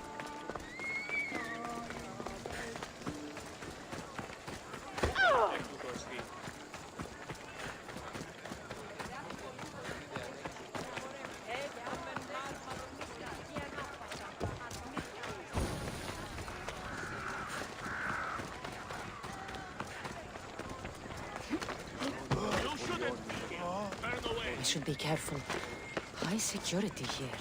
I should be careful. High security here.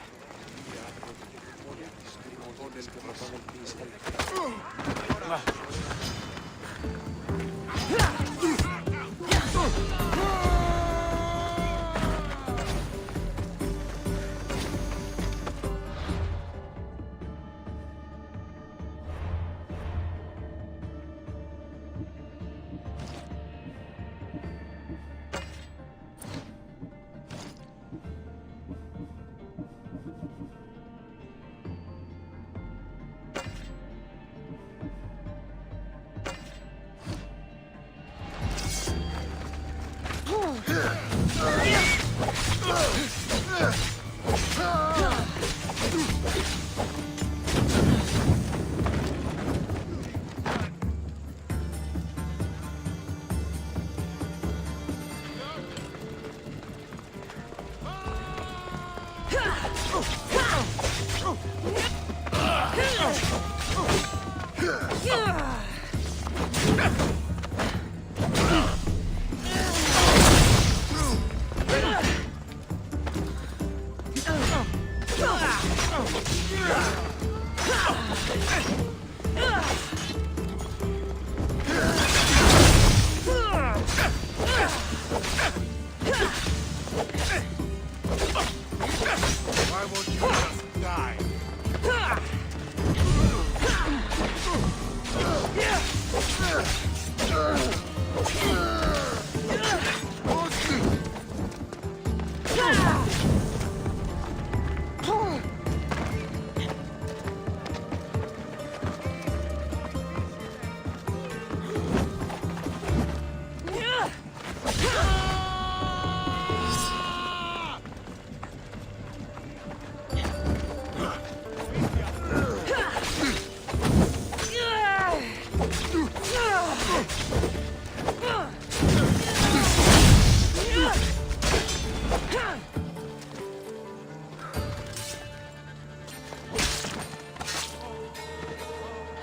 Why won't you just die?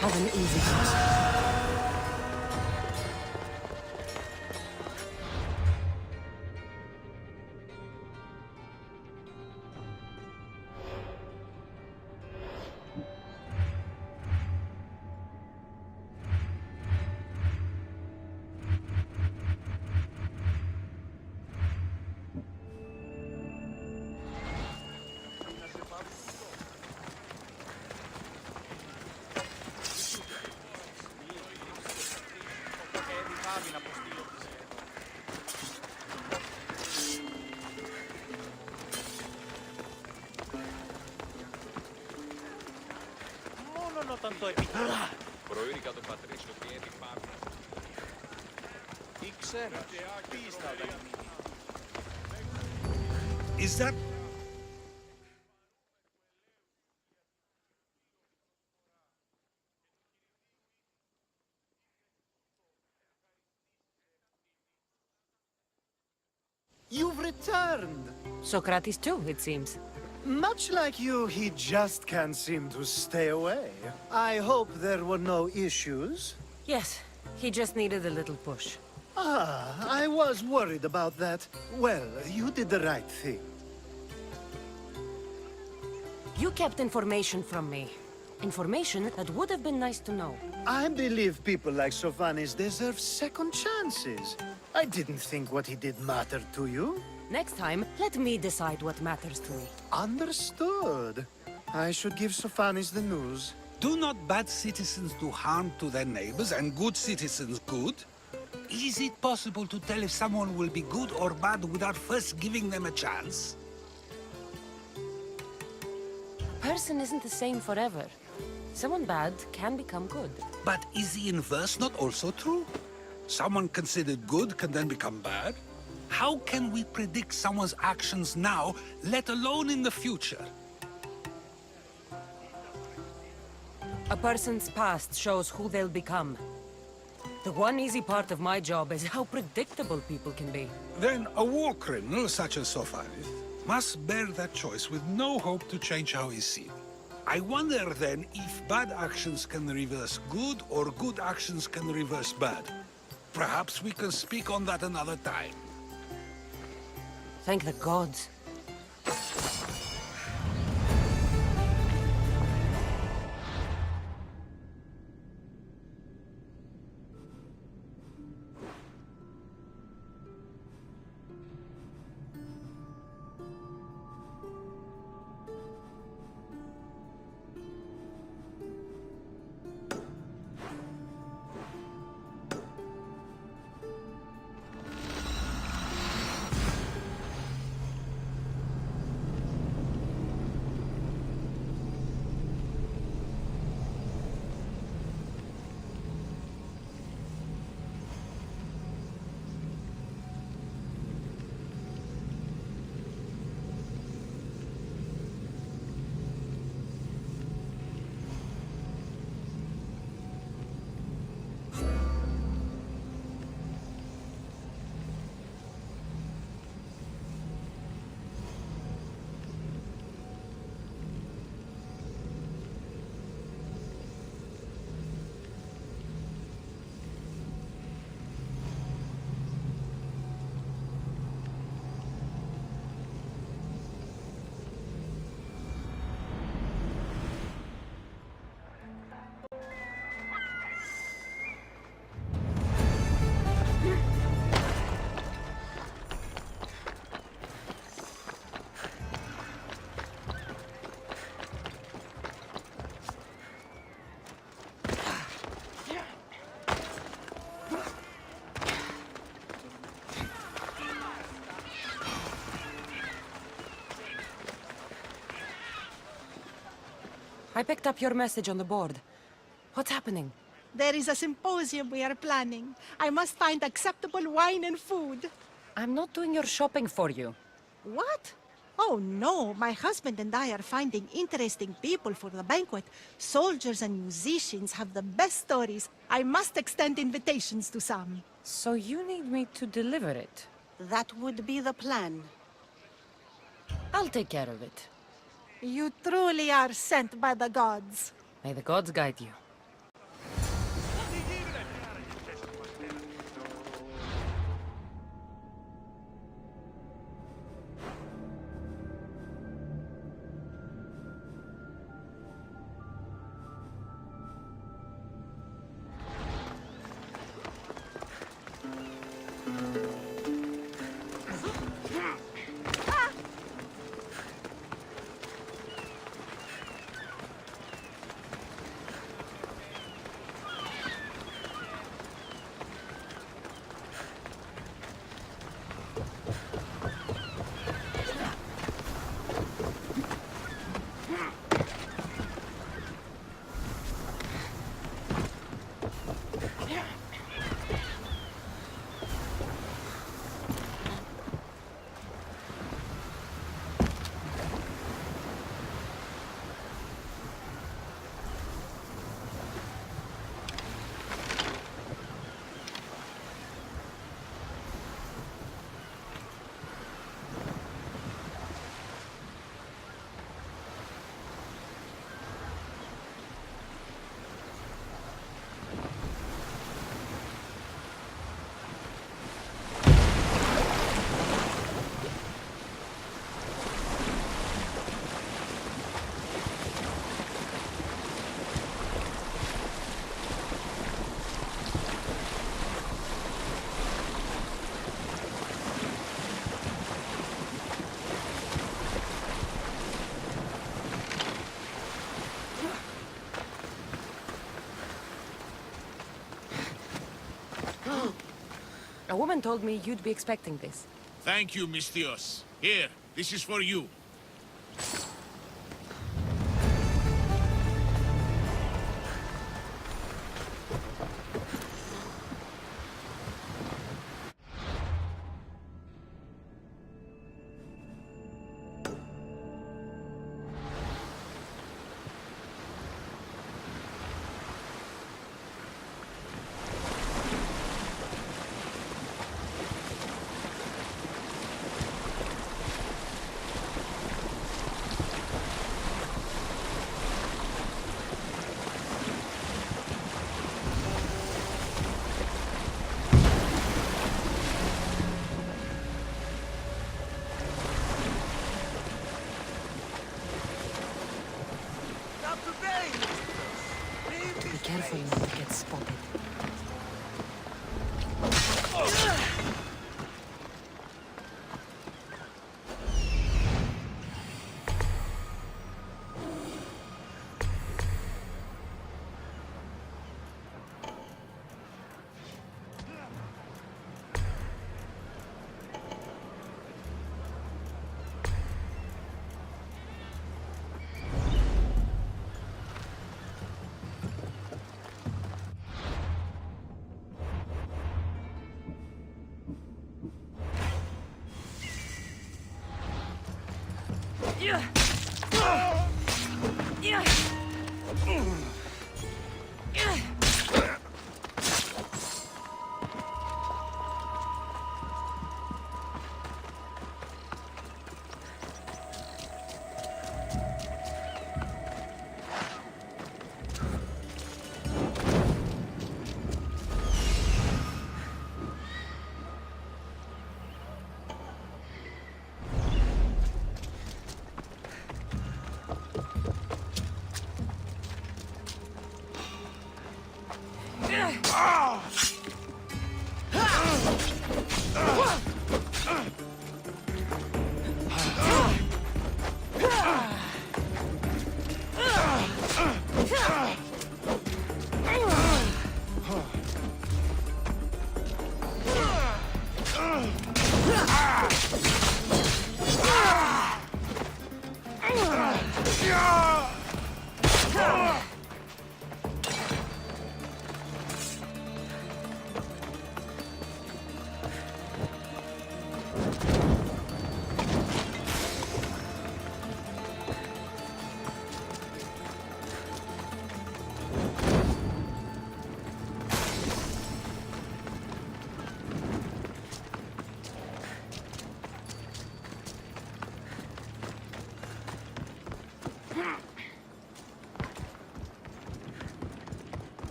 Have an easy crossing. Προήρυκα το πατρίσιο και έδει πάμε. Ήξερα. Πίστατα. Is that... You've returned! Socrates too, it seems. Much like you, he just can't seem to stay away. I hope there were no issues. Yes, he just needed a little push. Ah, I was worried about that. Well, you did the right thing. You kept information from me. Information that would have been nice to know. I believe people like Sophanis deserve second chances. I didn't think what he did mattered to you. Next time, let me decide what matters to me. Understood. I should give Sophanis the news. Do not bad citizens do harm to their neighbors and good citizens good? Is it possible to tell if someone will be good or bad without first giving them a chance? A person isn't the same forever. Someone bad can become good. But is the inverse not also true? Someone considered good can then become bad? How can we predict someone's actions now, let alone in the future? A person's past shows who they'll become. The one easy part of my job is how predictable people can be. Then a war criminal such as Sophanis must bear that choice with no hope to change how he's seen. I wonder then if bad actions can reverse good or good actions can reverse bad. Perhaps we can speak on that another time. Thank the gods. I picked up your message on the board. What's happening? There is a symposium we are planning. I must find acceptable wine and food. I'm not doing your shopping for you. What? Oh no, my husband and I are finding interesting people for the banquet. Soldiers and musicians have the best stories. I must extend invitations to some. So you need me to deliver it? That would be the plan. I'll take care of it. You truly are sent by the gods. May the gods guide you. A woman told me you'd be expecting this. Thank you, Misthios. Here, this is for you. Be careful not to get spotted.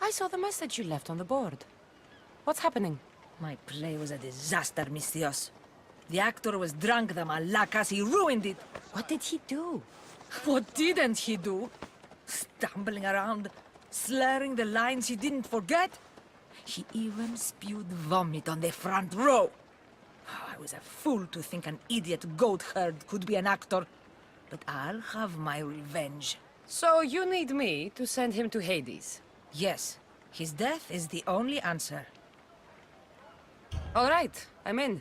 I saw the message you left on the board. What's happening? My play was a disaster, Mistios. The actor was drunk, the malacas, he ruined it. What did he do? What didn't he do? Stumbling around, slurring the lines he didn't forget. He even spewed vomit on the front row. I was a fool to think an idiot goat herd could be an actor. But I'll have my revenge. So you need me to send him to Hades? Yes, his death is the only answer. All right, I'm in.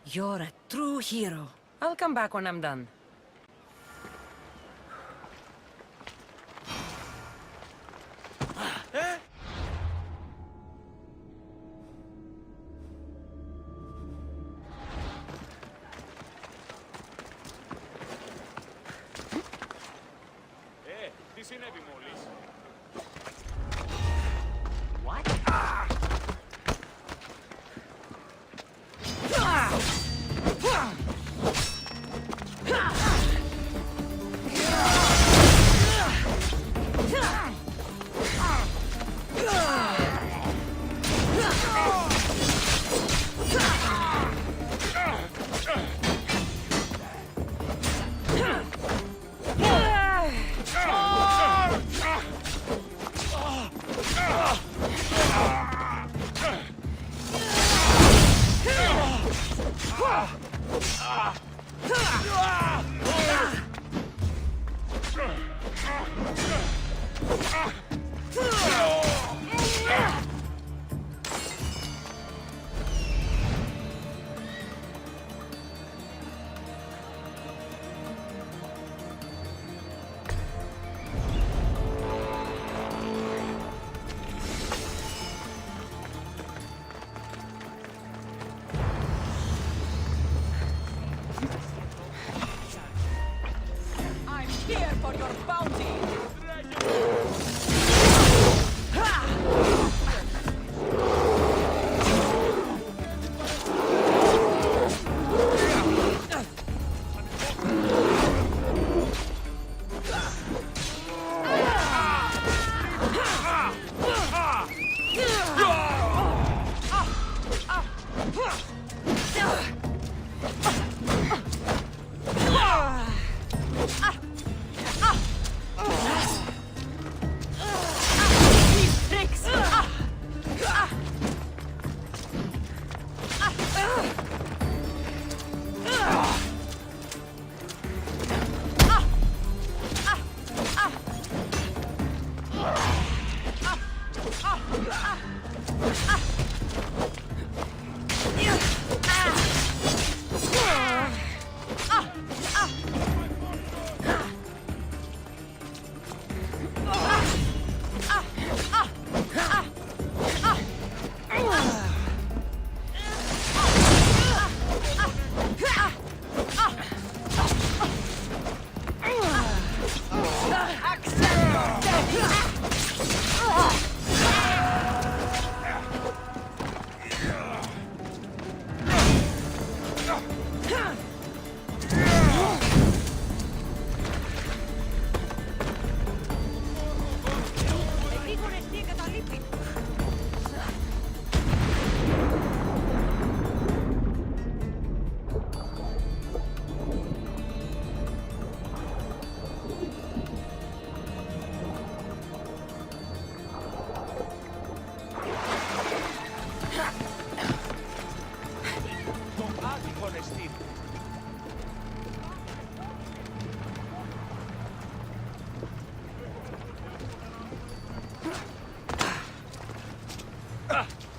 You're a true hero. I'll come back when I'm done. Τι συνέβη μόλις? What?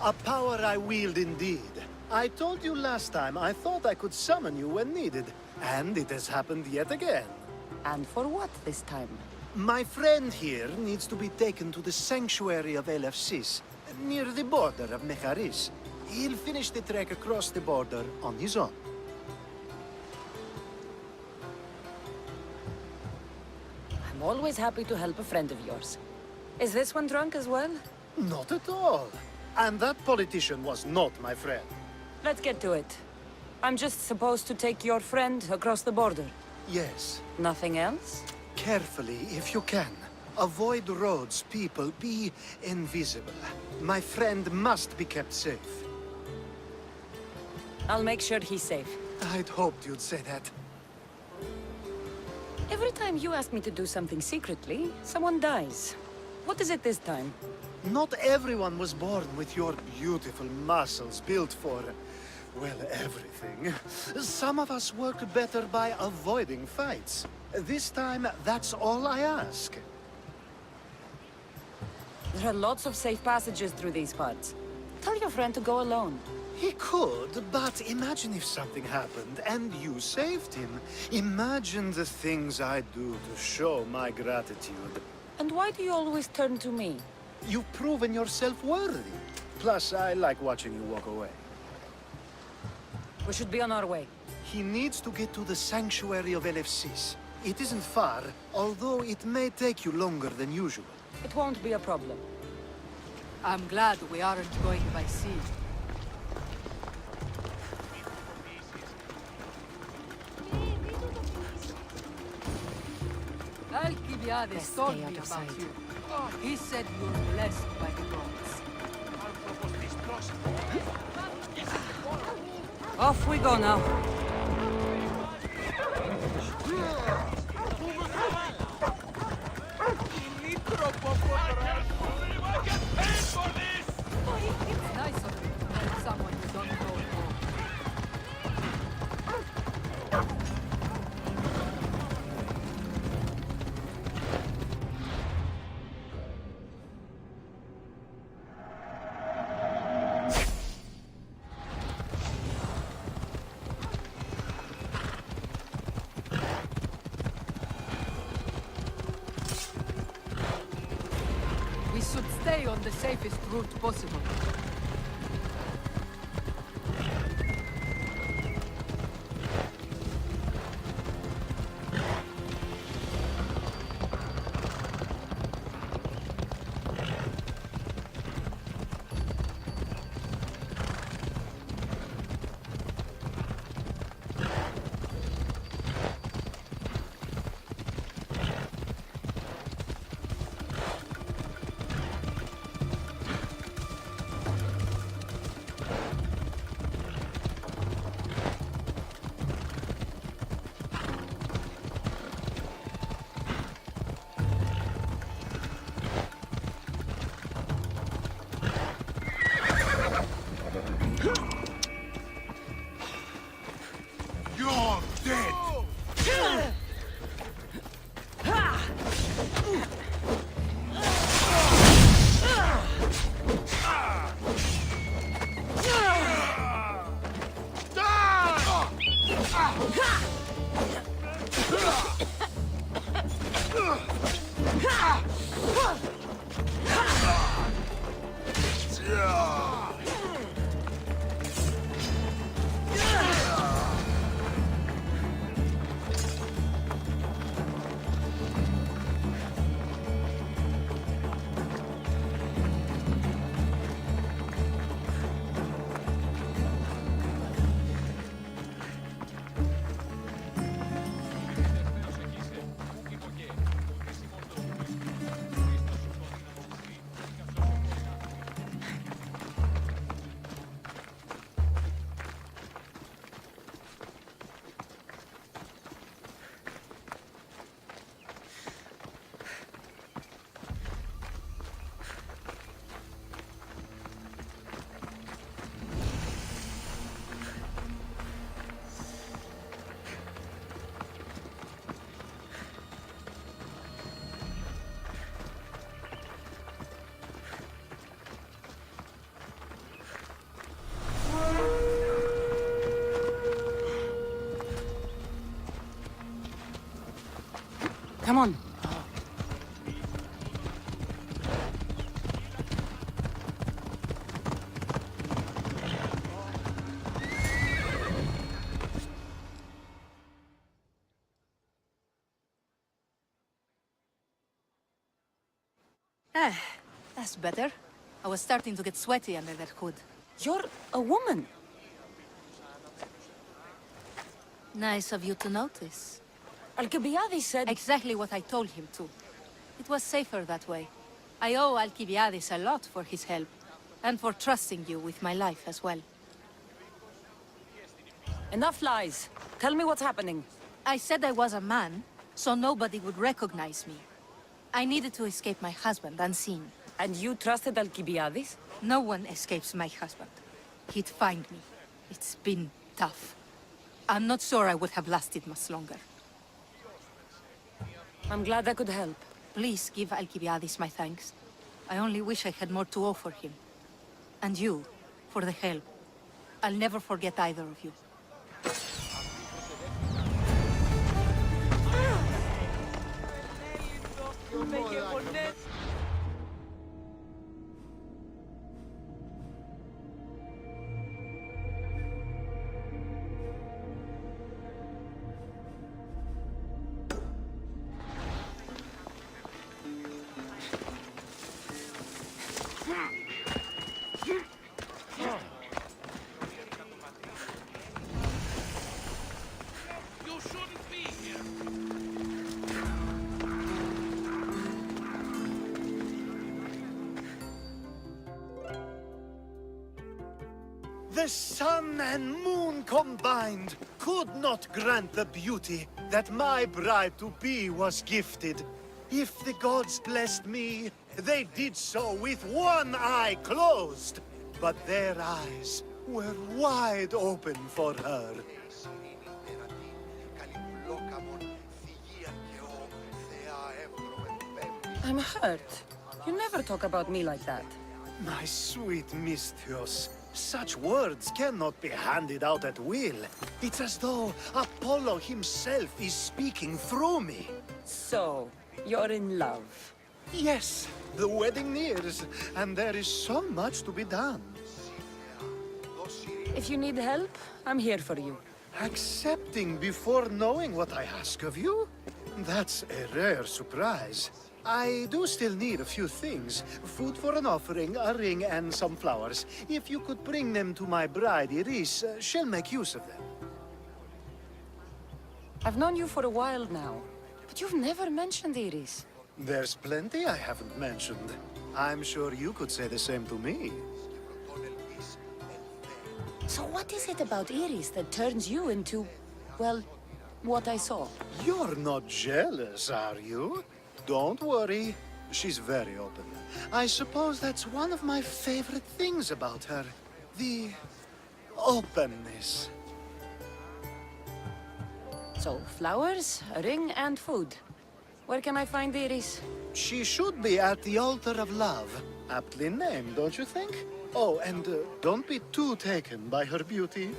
A power I wield indeed. I told you last time I thought I could summon you when needed, and it has happened yet again. And for what this time? My friend here needs to be taken to the sanctuary of Elefsis, near the border of Mecharis. He'll finish the trek across the border on his own. I'm always happy to help a friend of yours. Is this one drunk as well? Not at all. And that politician was not my friend. Let's get to it. I'm just supposed to take your friend across the border. Yes. Nothing else? Carefully, if you can. Avoid roads, people, be invisible. My friend must be kept safe. I'll make sure he's safe. I'd hoped you'd say that. Every time you ask me to do something secretly, someone dies. What is it this time? Not everyone was born with your beautiful muscles built for, well, everything. Some of us work better by avoiding fights. This time, that's all I ask. There are lots of safe passages through these parts. Tell your friend to go alone. He could, but imagine if something happened and you saved him. Imagine the things I'd do to show my gratitude. And why do you always turn to me? You've proven yourself worthy. Plus, I like watching you walk away. We should be on our way. He needs to get to the sanctuary of Elefsis. It isn't far, although it may take you longer than usual. It won't be a problem. I'm glad we aren't going by sea. Alcibiades told me about you. He said you're blessed by the gods. Off we go now. It's nice of you to help someone who don't know war. We should stay on the safest route possible. Come on. That's better. I was starting to get sweaty under that hood. You're a woman. Nice of you to notice. Alcibiades said... Exactly what I told him to. It was safer that way. I owe Alcibiades a lot for his help, and for trusting you with my life as well. Enough lies. Tell me what's happening. I said I was a man, so nobody would recognize me. I needed to escape my husband unseen. And you trusted Alcibiades? No one escapes my husband. He'd find me. It's been tough. I'm not sure I would have lasted much longer. I'm glad I could help. Please give Alcibiades my thanks. I only wish I had more to offer him. And you, for the help. I'll never forget either of you. The sun and moon combined could not grant the beauty that my bride-to-be was gifted. If the gods blessed me, they did so with one eye closed. But their eyes were wide open for her. I'm hurt. You never talk about me like that. My sweet Misthios, such words cannot be handed out at will. It's as though Apollo himself is speaking through me. So, you're in love? Yes, the wedding nears, and there is so much to be done. If you need help, I'm here for you. Accepting before knowing what I ask of you? That's a rare surprise. I do still need a few things. Food for an offering, a ring, and some flowers. If you could bring them to my bride, Iris, she'll make use of them. I've known you for a while now, but you've never mentioned Iris. There's plenty I haven't mentioned. I'm sure you could say the same to me. So what is it about Iris that turns you into, well, what I saw? You're not jealous, are you? Don't worry. She's very open. I suppose that's one of my favorite things about her. The openness. So, flowers, a ring, and food. Where can I find Iris? She should be at the altar of love. Aptly named, don't you think? Oh, and don't be too taken by her beauty.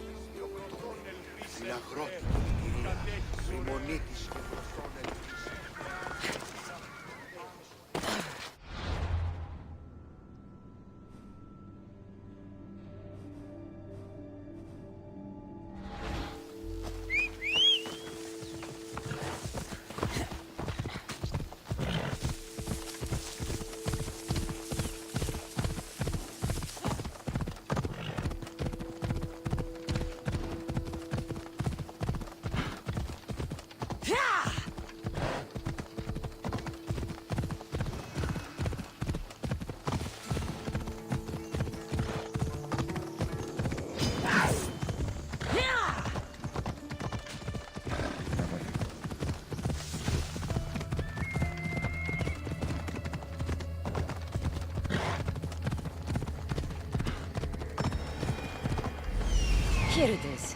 Here it is.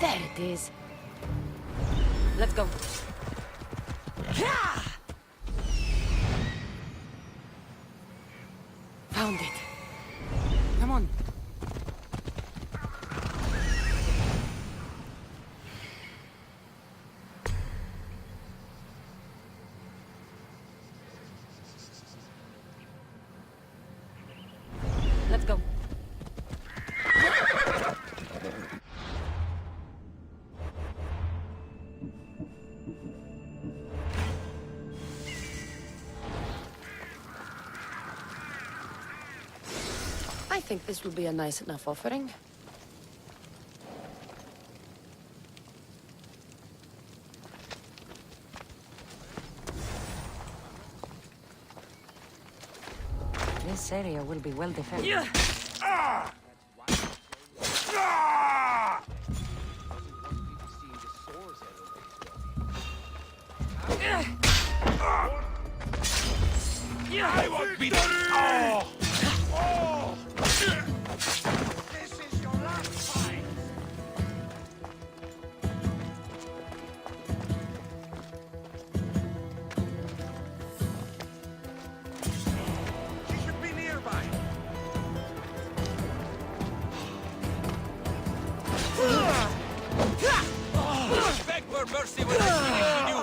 There it is. Let's go. Found it. Come on. Let's go. I think this will be a nice enough offering. This area will be well defended. I won't be done. This is your last fight. She should be nearby. Beg for mercy when I see you.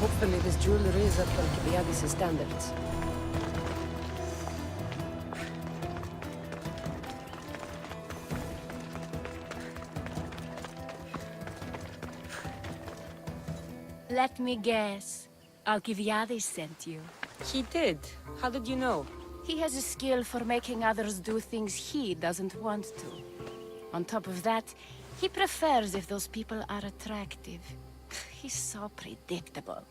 Hopefully this jewelry is up to Alcibiades' standards. Let me guess. Alcibiades sent you. He did. How did you know? He has a skill for making others do things he doesn't want to. On top of that, he prefers if those people are attractive. He's so predictable.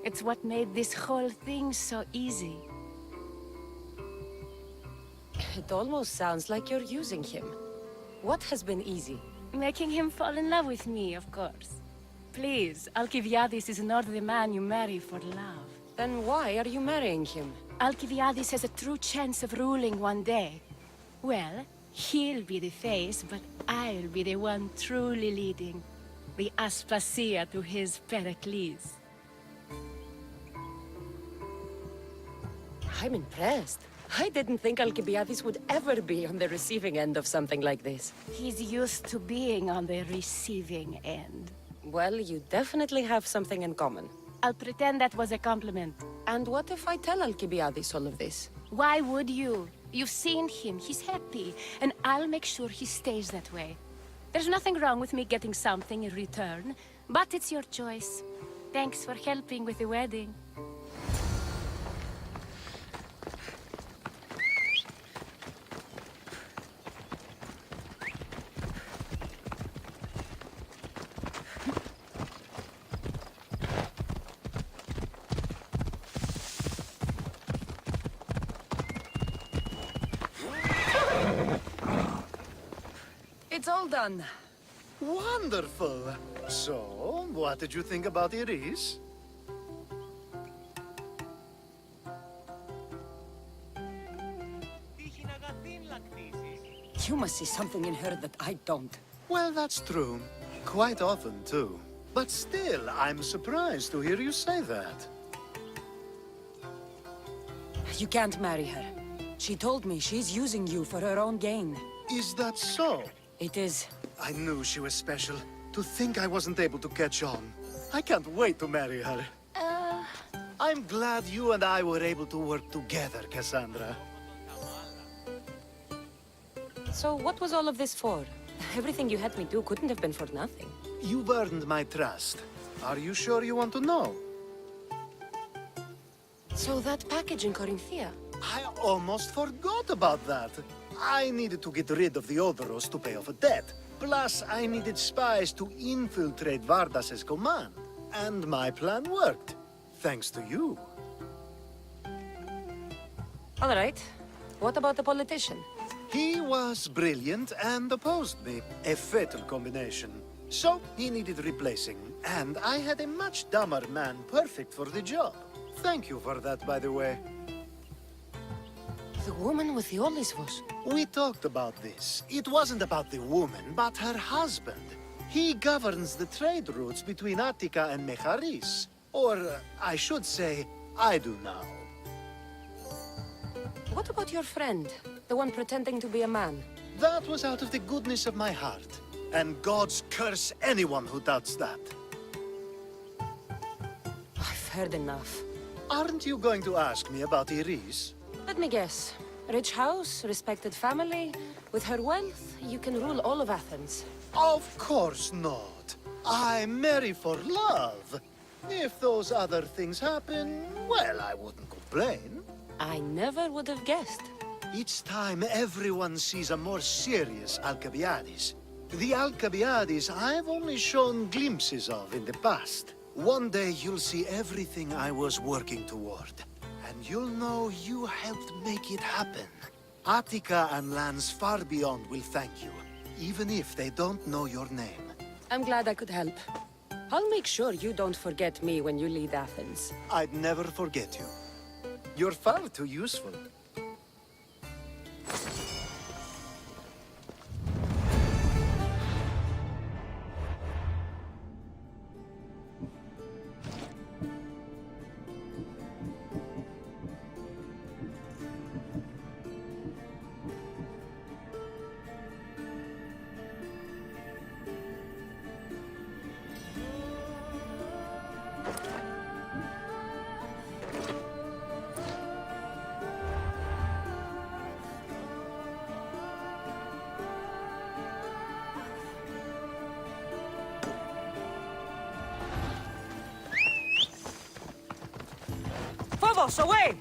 It's what made this whole thing so easy. It almost sounds like you're using him. What has been easy? Making him fall in love with me, of course. Please, Alcibiades is not the man you marry for love. Then why are you marrying him? Alcibiades has a true chance of ruling one day. Well, he'll be the face, but I'll be the one truly leading. The Aspasia to his Pericles. I'm impressed. I didn't think Alcibiades would ever be on the receiving end of something like this. He's used to being on the receiving end. Well, you definitely have something in common. I'll pretend that was a compliment. And what if I tell Alcibiades all of this? Why would you? You've seen him, he's happy, and I'll make sure he stays that way. There's nothing wrong with me getting something in return, but it's your choice. Thanks for helping with the wedding. It's all done. Wonderful. So, what did you think about Iris? You must see something in her that I don't. Well, that's true. Quite often, too. But still, I'm surprised to hear you say that. You can't marry her. She told me she's using you for her own gain. Is that so? It is. I knew she was special. To think I wasn't able to catch on. I can't wait to marry her. I'm glad you and I were able to work together, Cassandra. So what was all of this for? Everything you had me do couldn't have been for nothing. You've earned my trust. Are you sure you want to know? So that package in Corinthia? I almost forgot about that. I needed to get rid of the Odoros to pay off a debt. Plus, I needed spies to infiltrate Vardas's command. And my plan worked. Thanks to you. All right. What about the politician? He was brilliant and opposed me. A fatal combination. So, he needed replacing. And I had a much dumber man perfect for the job. Thank you for that, by the way. The woman with the Olisvos. We talked about this. It wasn't about the woman, but her husband. He governs the trade routes between Attica and Mecharis. Or, I should say, I do now. What about your friend? The one pretending to be a man? That was out of the goodness of my heart. And gods curse anyone who doubts that. I've heard enough. Aren't you going to ask me about Iris? Let me guess. Rich house, respected family. With her wealth, you can rule all of Athens. Of course not. I marry for love. If those other things happen, well, I wouldn't complain. I never would have guessed. Each time everyone sees a more serious Alcibiades. The Alcibiades I've only shown glimpses of in the past. One day you'll see everything I was working toward. And you'll know you helped make it happen. Attica and lands far beyond will thank you, even if they don't know your name. I'm glad I could help. I'll make sure you don't forget me when you lead Athens. I'd never forget you. You're far too useful. Phobos, away!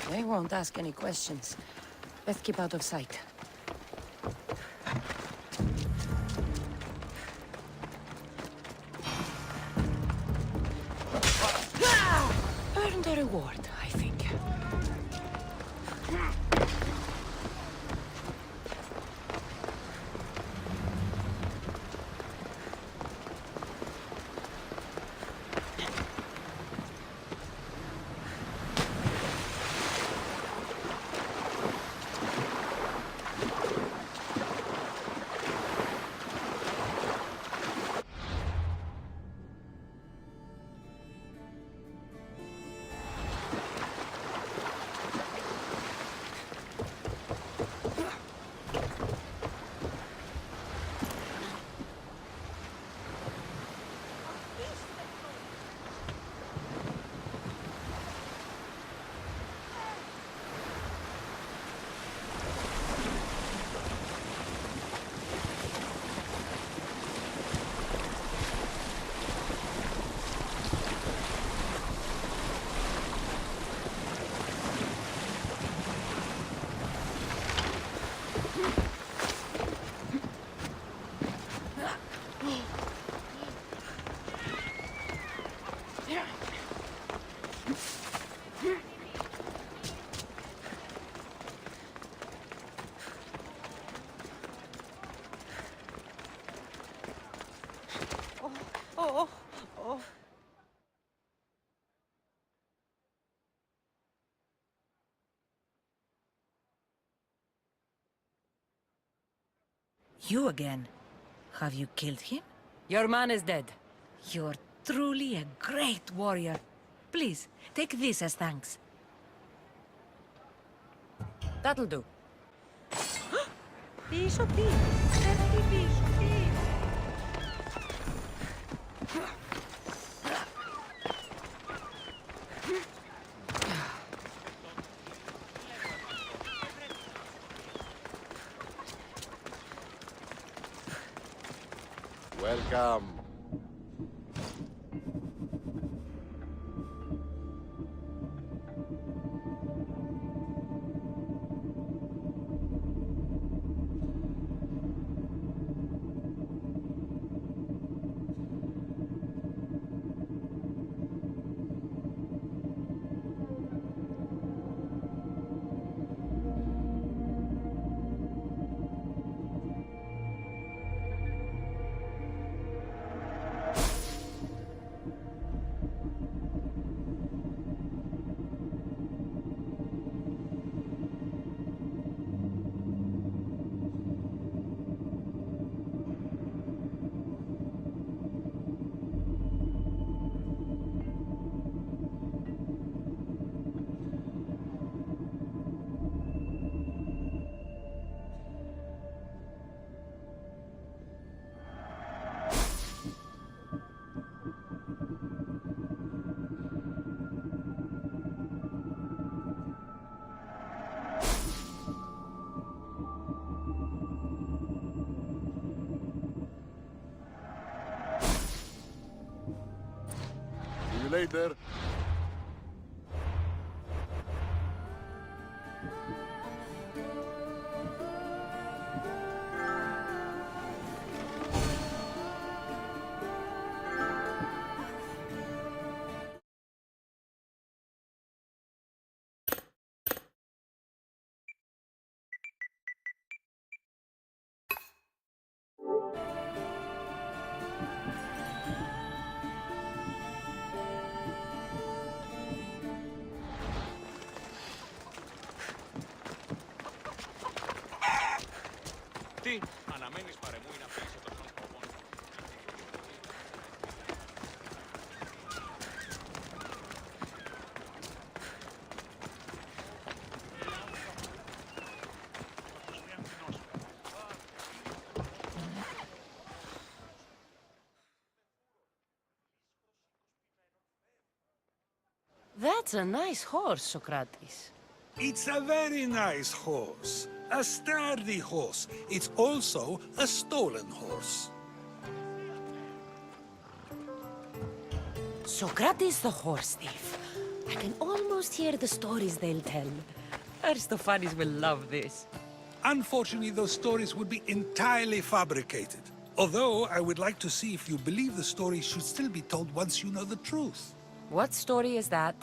They won't ask any questions. Best keep out of sight. Earned a reward, I think. You again. Have you killed him? Your man is dead. You're truly a great warrior. Please, take this as thanks. That'll do. Piso, piso. Welcome. See you later. Τι, αναμένεις παρεμούει να πεις το σκοπό. That's a nice horse, Socrates. It's a very nice horse. A sturdy horse. It's also a stolen horse. Socrates the horse thief. I can almost hear the stories they'll tell. Aristophanes will love this. Unfortunately, those stories would be entirely fabricated. Although, I would like to see if you believe the story should still be told once you know the truth. What story is that?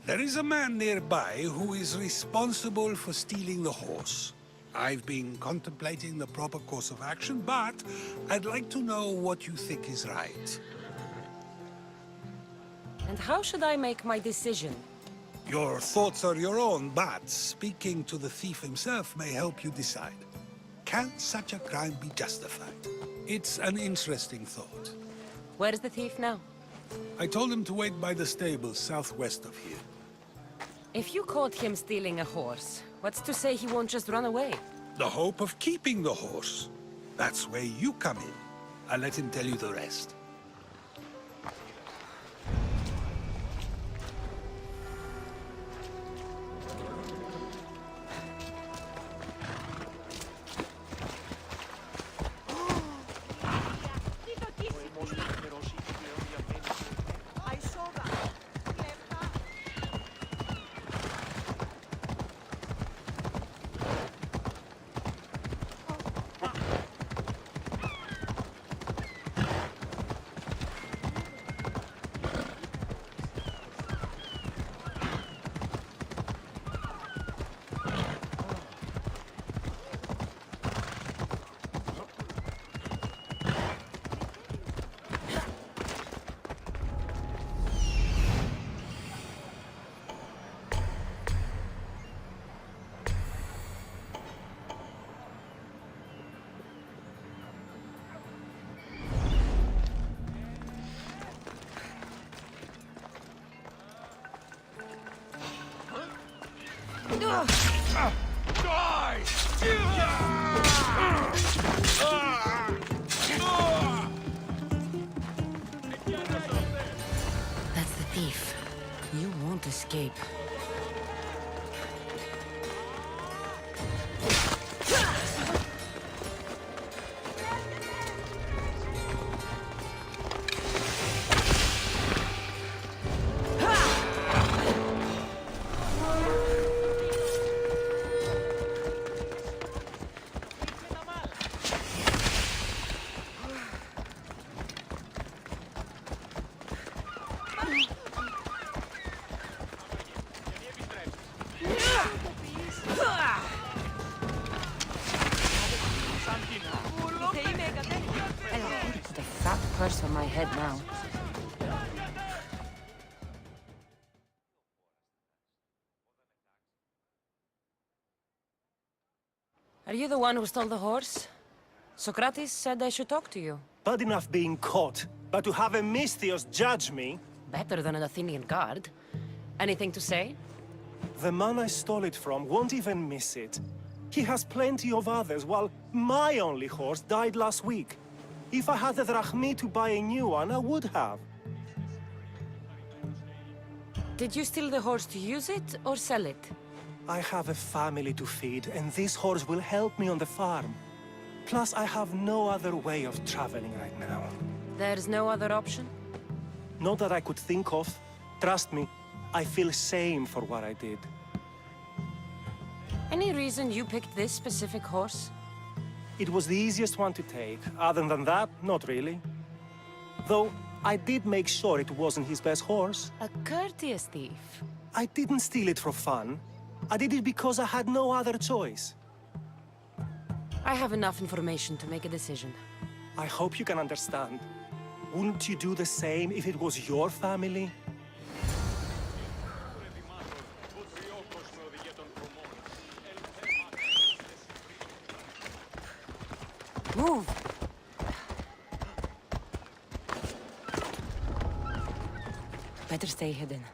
There is a man nearby who is responsible for stealing the horse. I've been contemplating the proper course of action, but I'd like to know what you think is right. And how should I make my decision? Your thoughts are your own, but speaking to the thief himself may help you decide. Can such a crime be justified? It's an interesting thought. Where's the thief now? I told him to wait by the stables southwest of here. If you caught him stealing a horse, what's to say he won't just run away? The hope of keeping the horse. That's where you come in. I'll let him tell you the rest. That's the thief. You won't escape. Put a fat purse on my head now. Are you the one who stole the horse? Socrates said I should talk to you. Bad enough being caught, but to have a Misthios judge me? Better than an Athenian guard. Anything to say? The man I stole it from won't even miss it. He has plenty of others, while my only horse died last week. If I had the drachmi to buy a new one, I would have. Did you steal the horse to use it, or sell it? I have a family to feed, and this horse will help me on the farm. Plus, I have no other way of traveling right now. There's no other option? Not that I could think of. Trust me, I feel shame for what I did. Any reason you picked this specific horse? It was the easiest one to take. Other than that, not really. Though, I did make sure it wasn't his best horse. A courteous thief. I didn't steal it for fun. I did it because I had no other choice. I have enough information to make a decision. I hope you can understand. Wouldn't you do the same if it was your family? Move! Better stay hidden.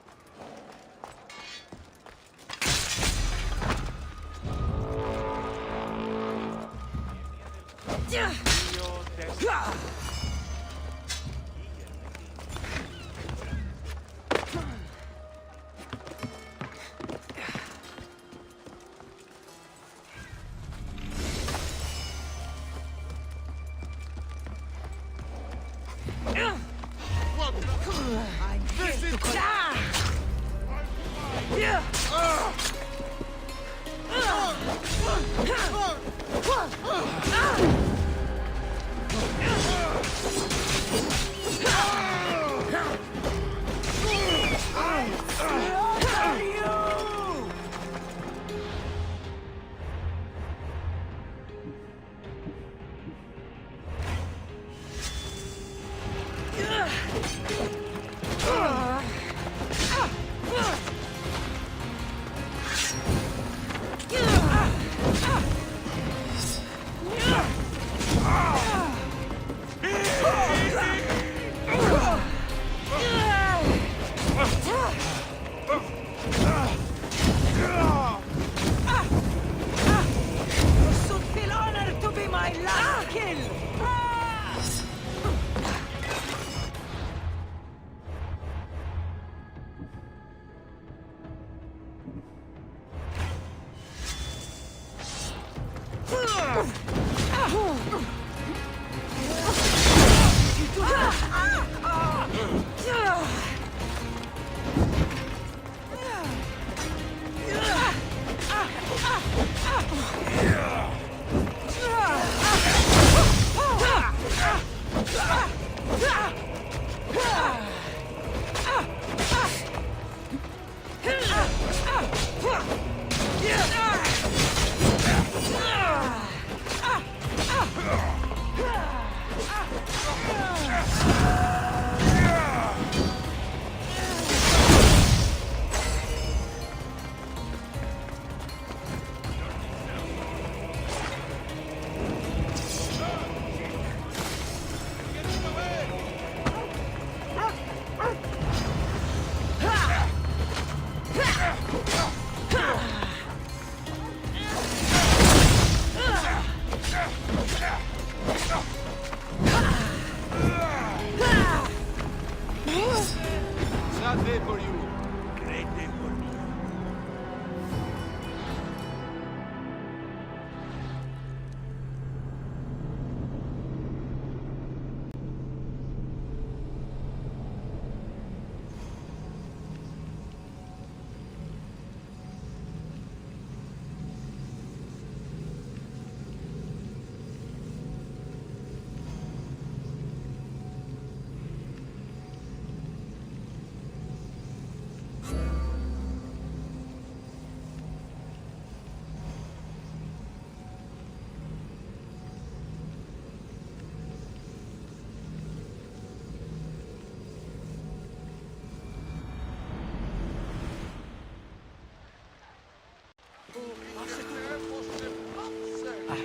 I'll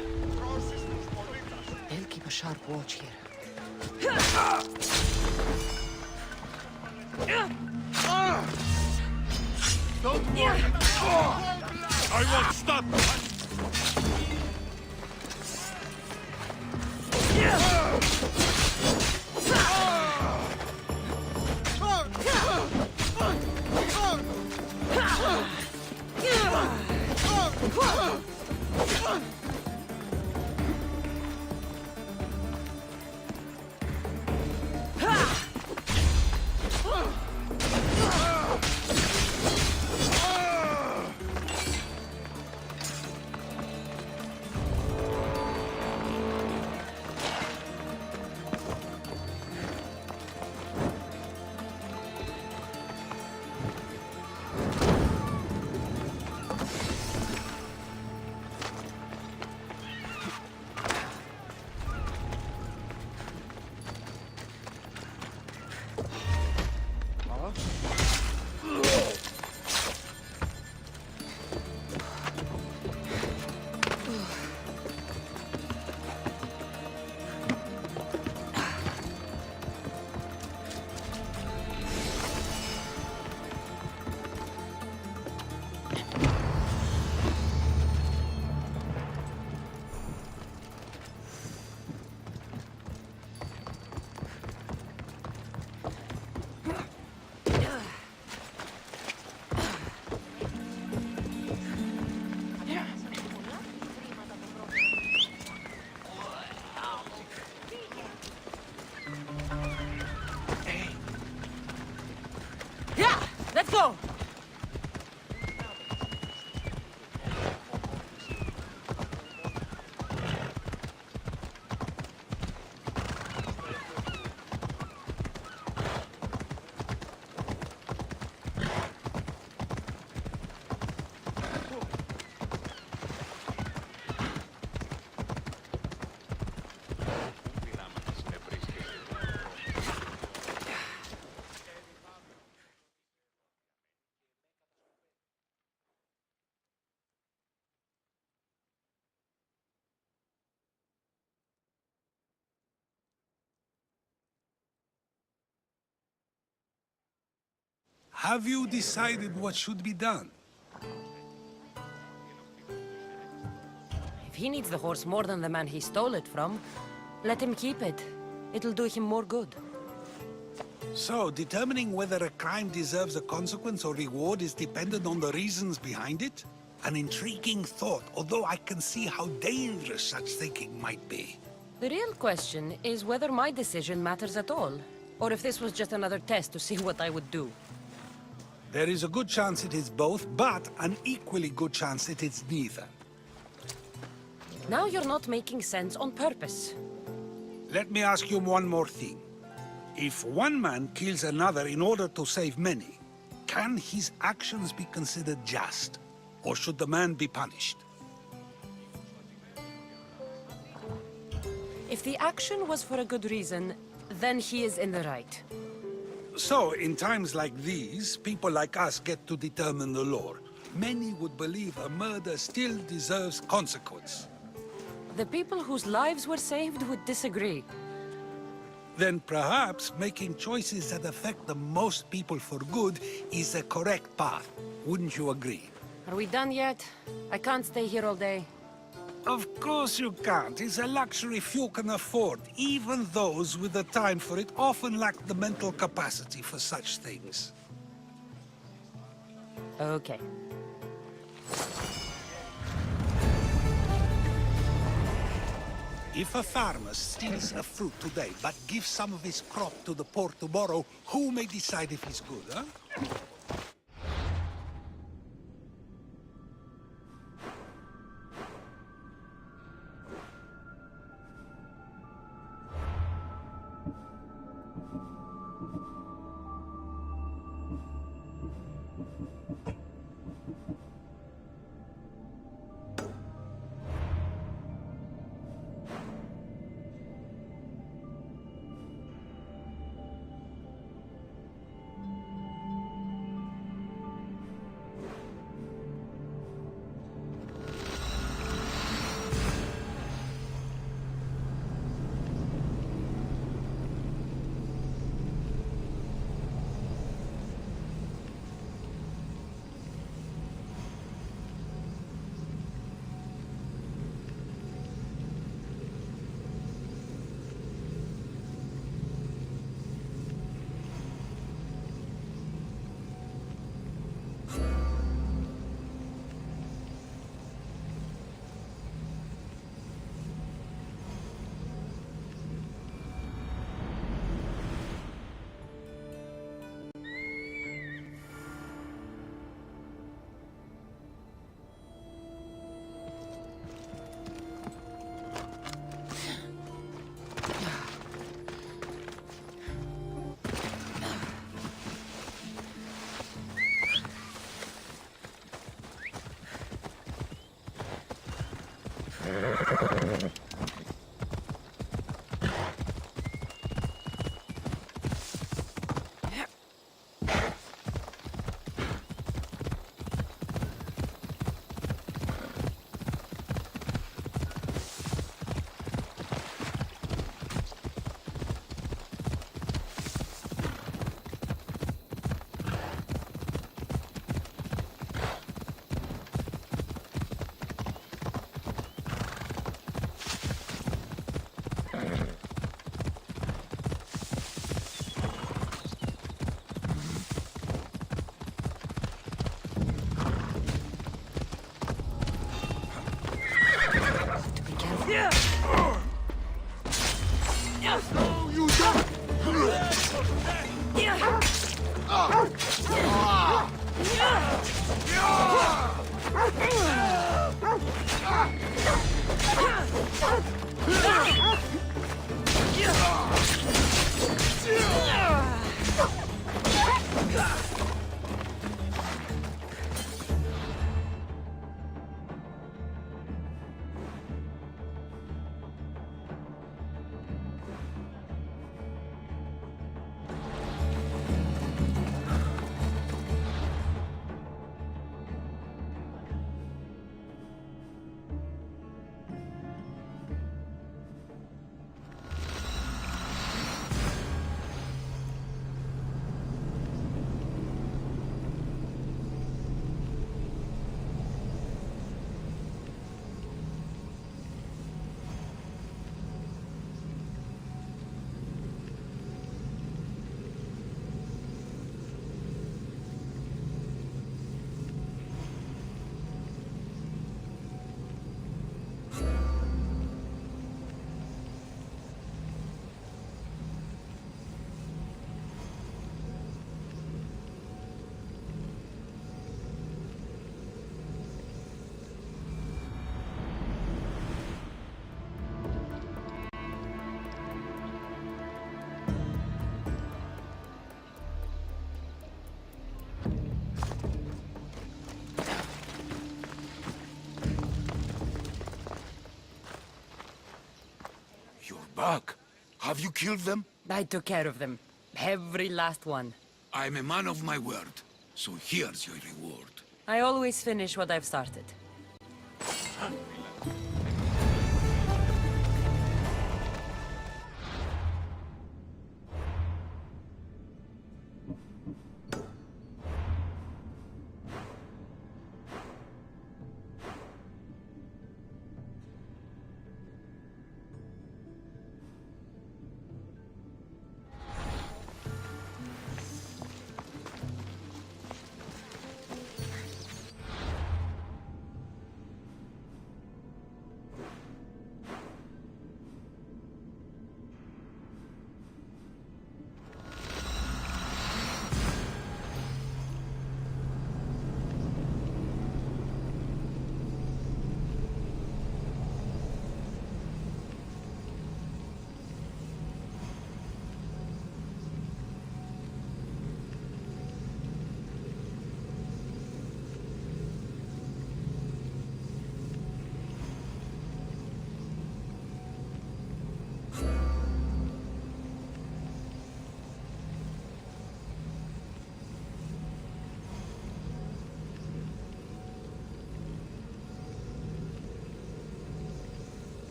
keep a sharp watch here. Don't worry! I won't stop! Let's go! Have you decided what should be done? If he needs the horse more than the man he stole it from, let him keep it. It'll do him more good. So, determining whether a crime deserves a consequence or reward is dependent on the reasons behind it? An intriguing thought, although I can see how dangerous such thinking might be. The real question is whether my decision matters at all, or if this was just another test to see what I would do. There is a good chance it is both, but an equally good chance it is neither. Now you're not making sense on purpose. Let me ask you one more thing. If one man kills another in order to save many, can his actions be considered just? Or should the man be punished? If the action was for a good reason, then he is in the right. So, in times like these, people like us get to determine the law. Many would believe a murder still deserves consequence. The people whose lives were saved would disagree. Then perhaps making choices that affect the most people for good is a correct path. Wouldn't you agree? Are we done yet? I can't stay here all day. Of course you can't. It's a luxury few can afford. Even those with the time for it often lack the mental capacity for such things. Okay. If a farmer steals a fruit today, but gives some of his crop to the poor tomorrow, who may decide if he's good, huh? Back. Have you killed them? I took care of them. Every last one. I'm a man of my word, so here's your reward. I always finish what I've started.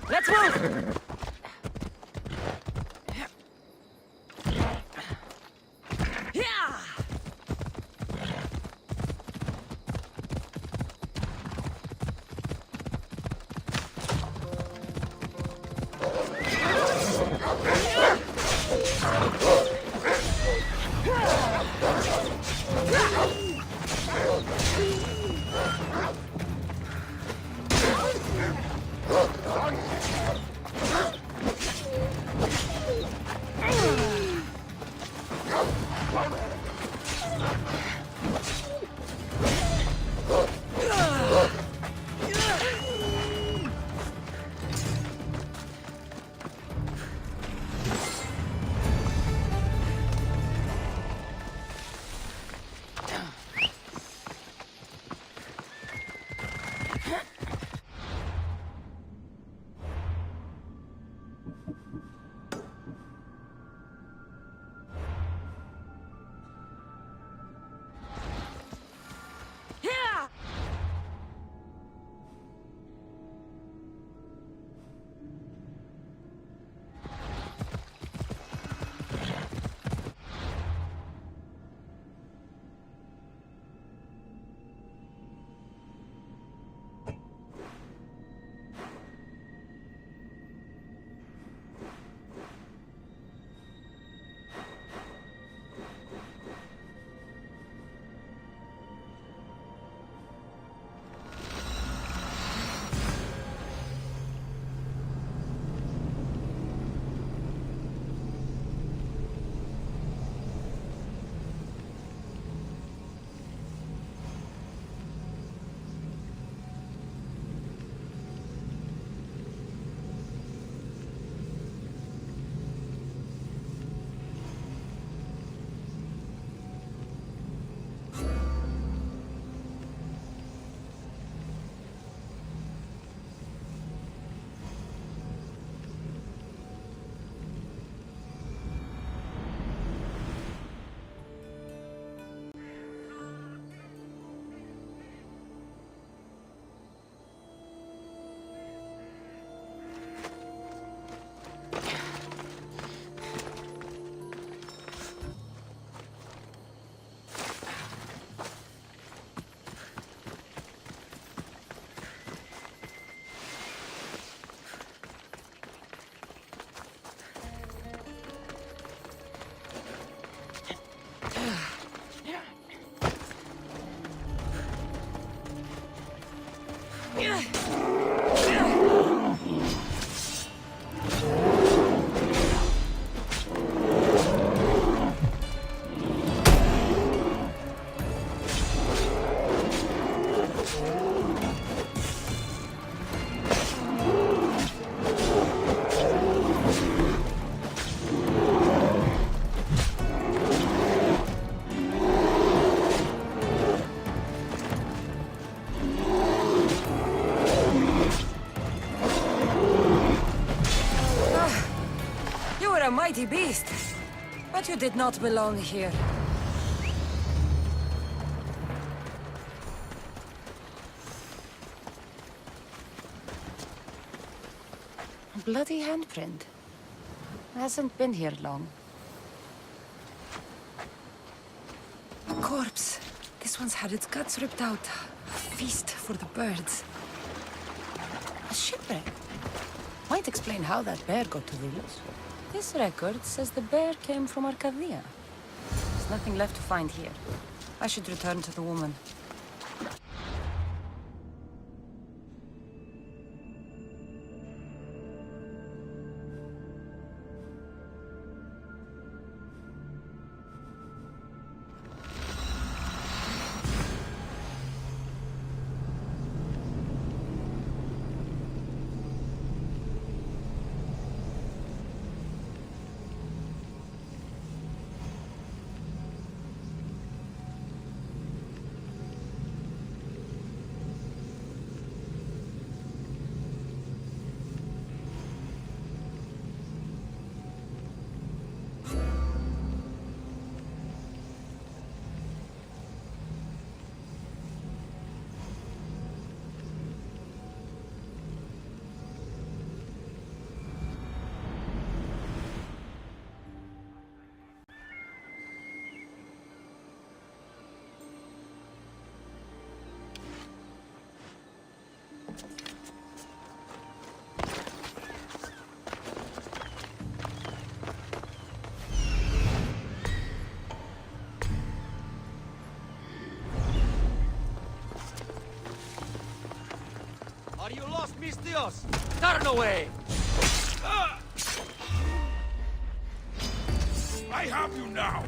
Let's move! thought you did not belong here. A bloody handprint. Hasn't been here long. A corpse. This one's had its guts ripped out. A feast for the birds. A shipwreck. Might explain how that bear got to Delos. This record says the bear came from Arcadia. There's nothing left to find here. I should return to the woman. Are you lost, Mistios? Turn away! I have you now!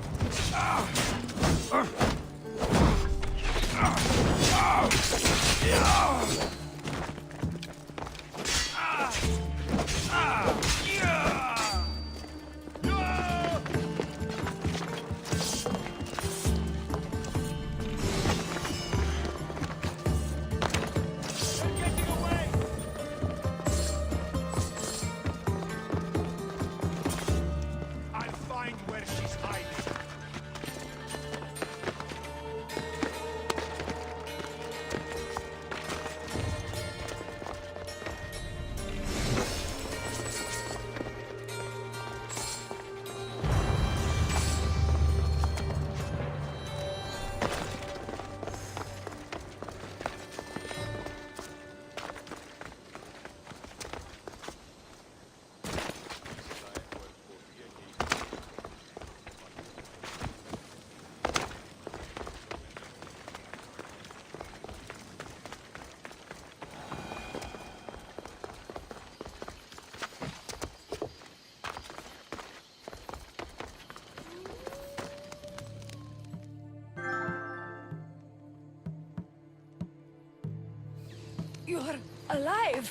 You're alive!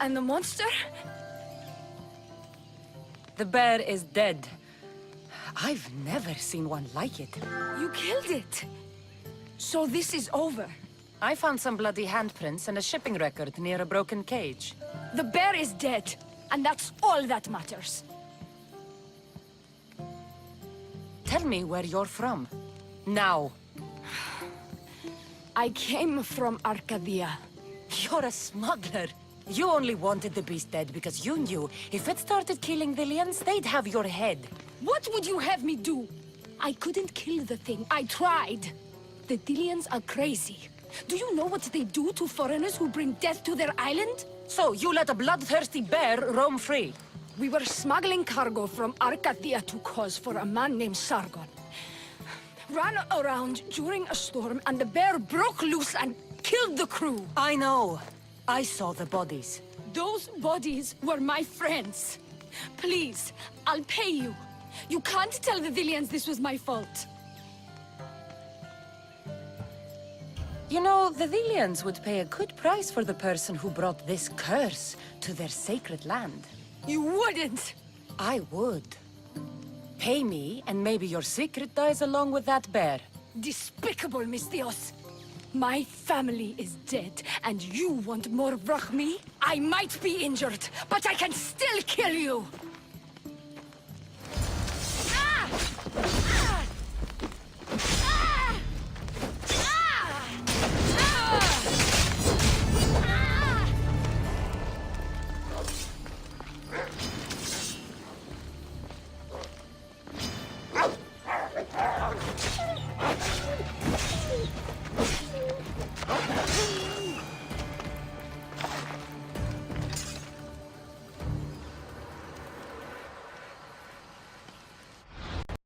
And the monster? The bear is dead. I've never seen one like it. You killed it! So this is over? I found some bloody handprints and a shipping record near a broken cage. The bear is dead, and that's all that matters. Tell me where you're from. Now. I came from Arcadia. You're a smuggler. You only wanted the beast dead because you knew if it started killing Villians, they'd have your head. What would you have me do? I couldn't kill the thing. I tried. The Dillians are crazy. Do you know what they do to foreigners who bring death to their island? So, you let a bloodthirsty bear roam free? We were smuggling cargo from Arcadia to Kos for a man named Sargon. Ran around during a storm, and the bear broke loose and killed the crew. I know. I saw the bodies. Those bodies were my friends. Please, I'll pay you. You can't tell the Villians this was my fault. You know, the Villians would pay a good price for the person who brought this curse to their sacred land. You wouldn't! I would. Pay me, and maybe your secret dies along with that bear. Despicable, Mistios. My family is dead, and you want more Vrachmi? I might be injured, but I can still kill you!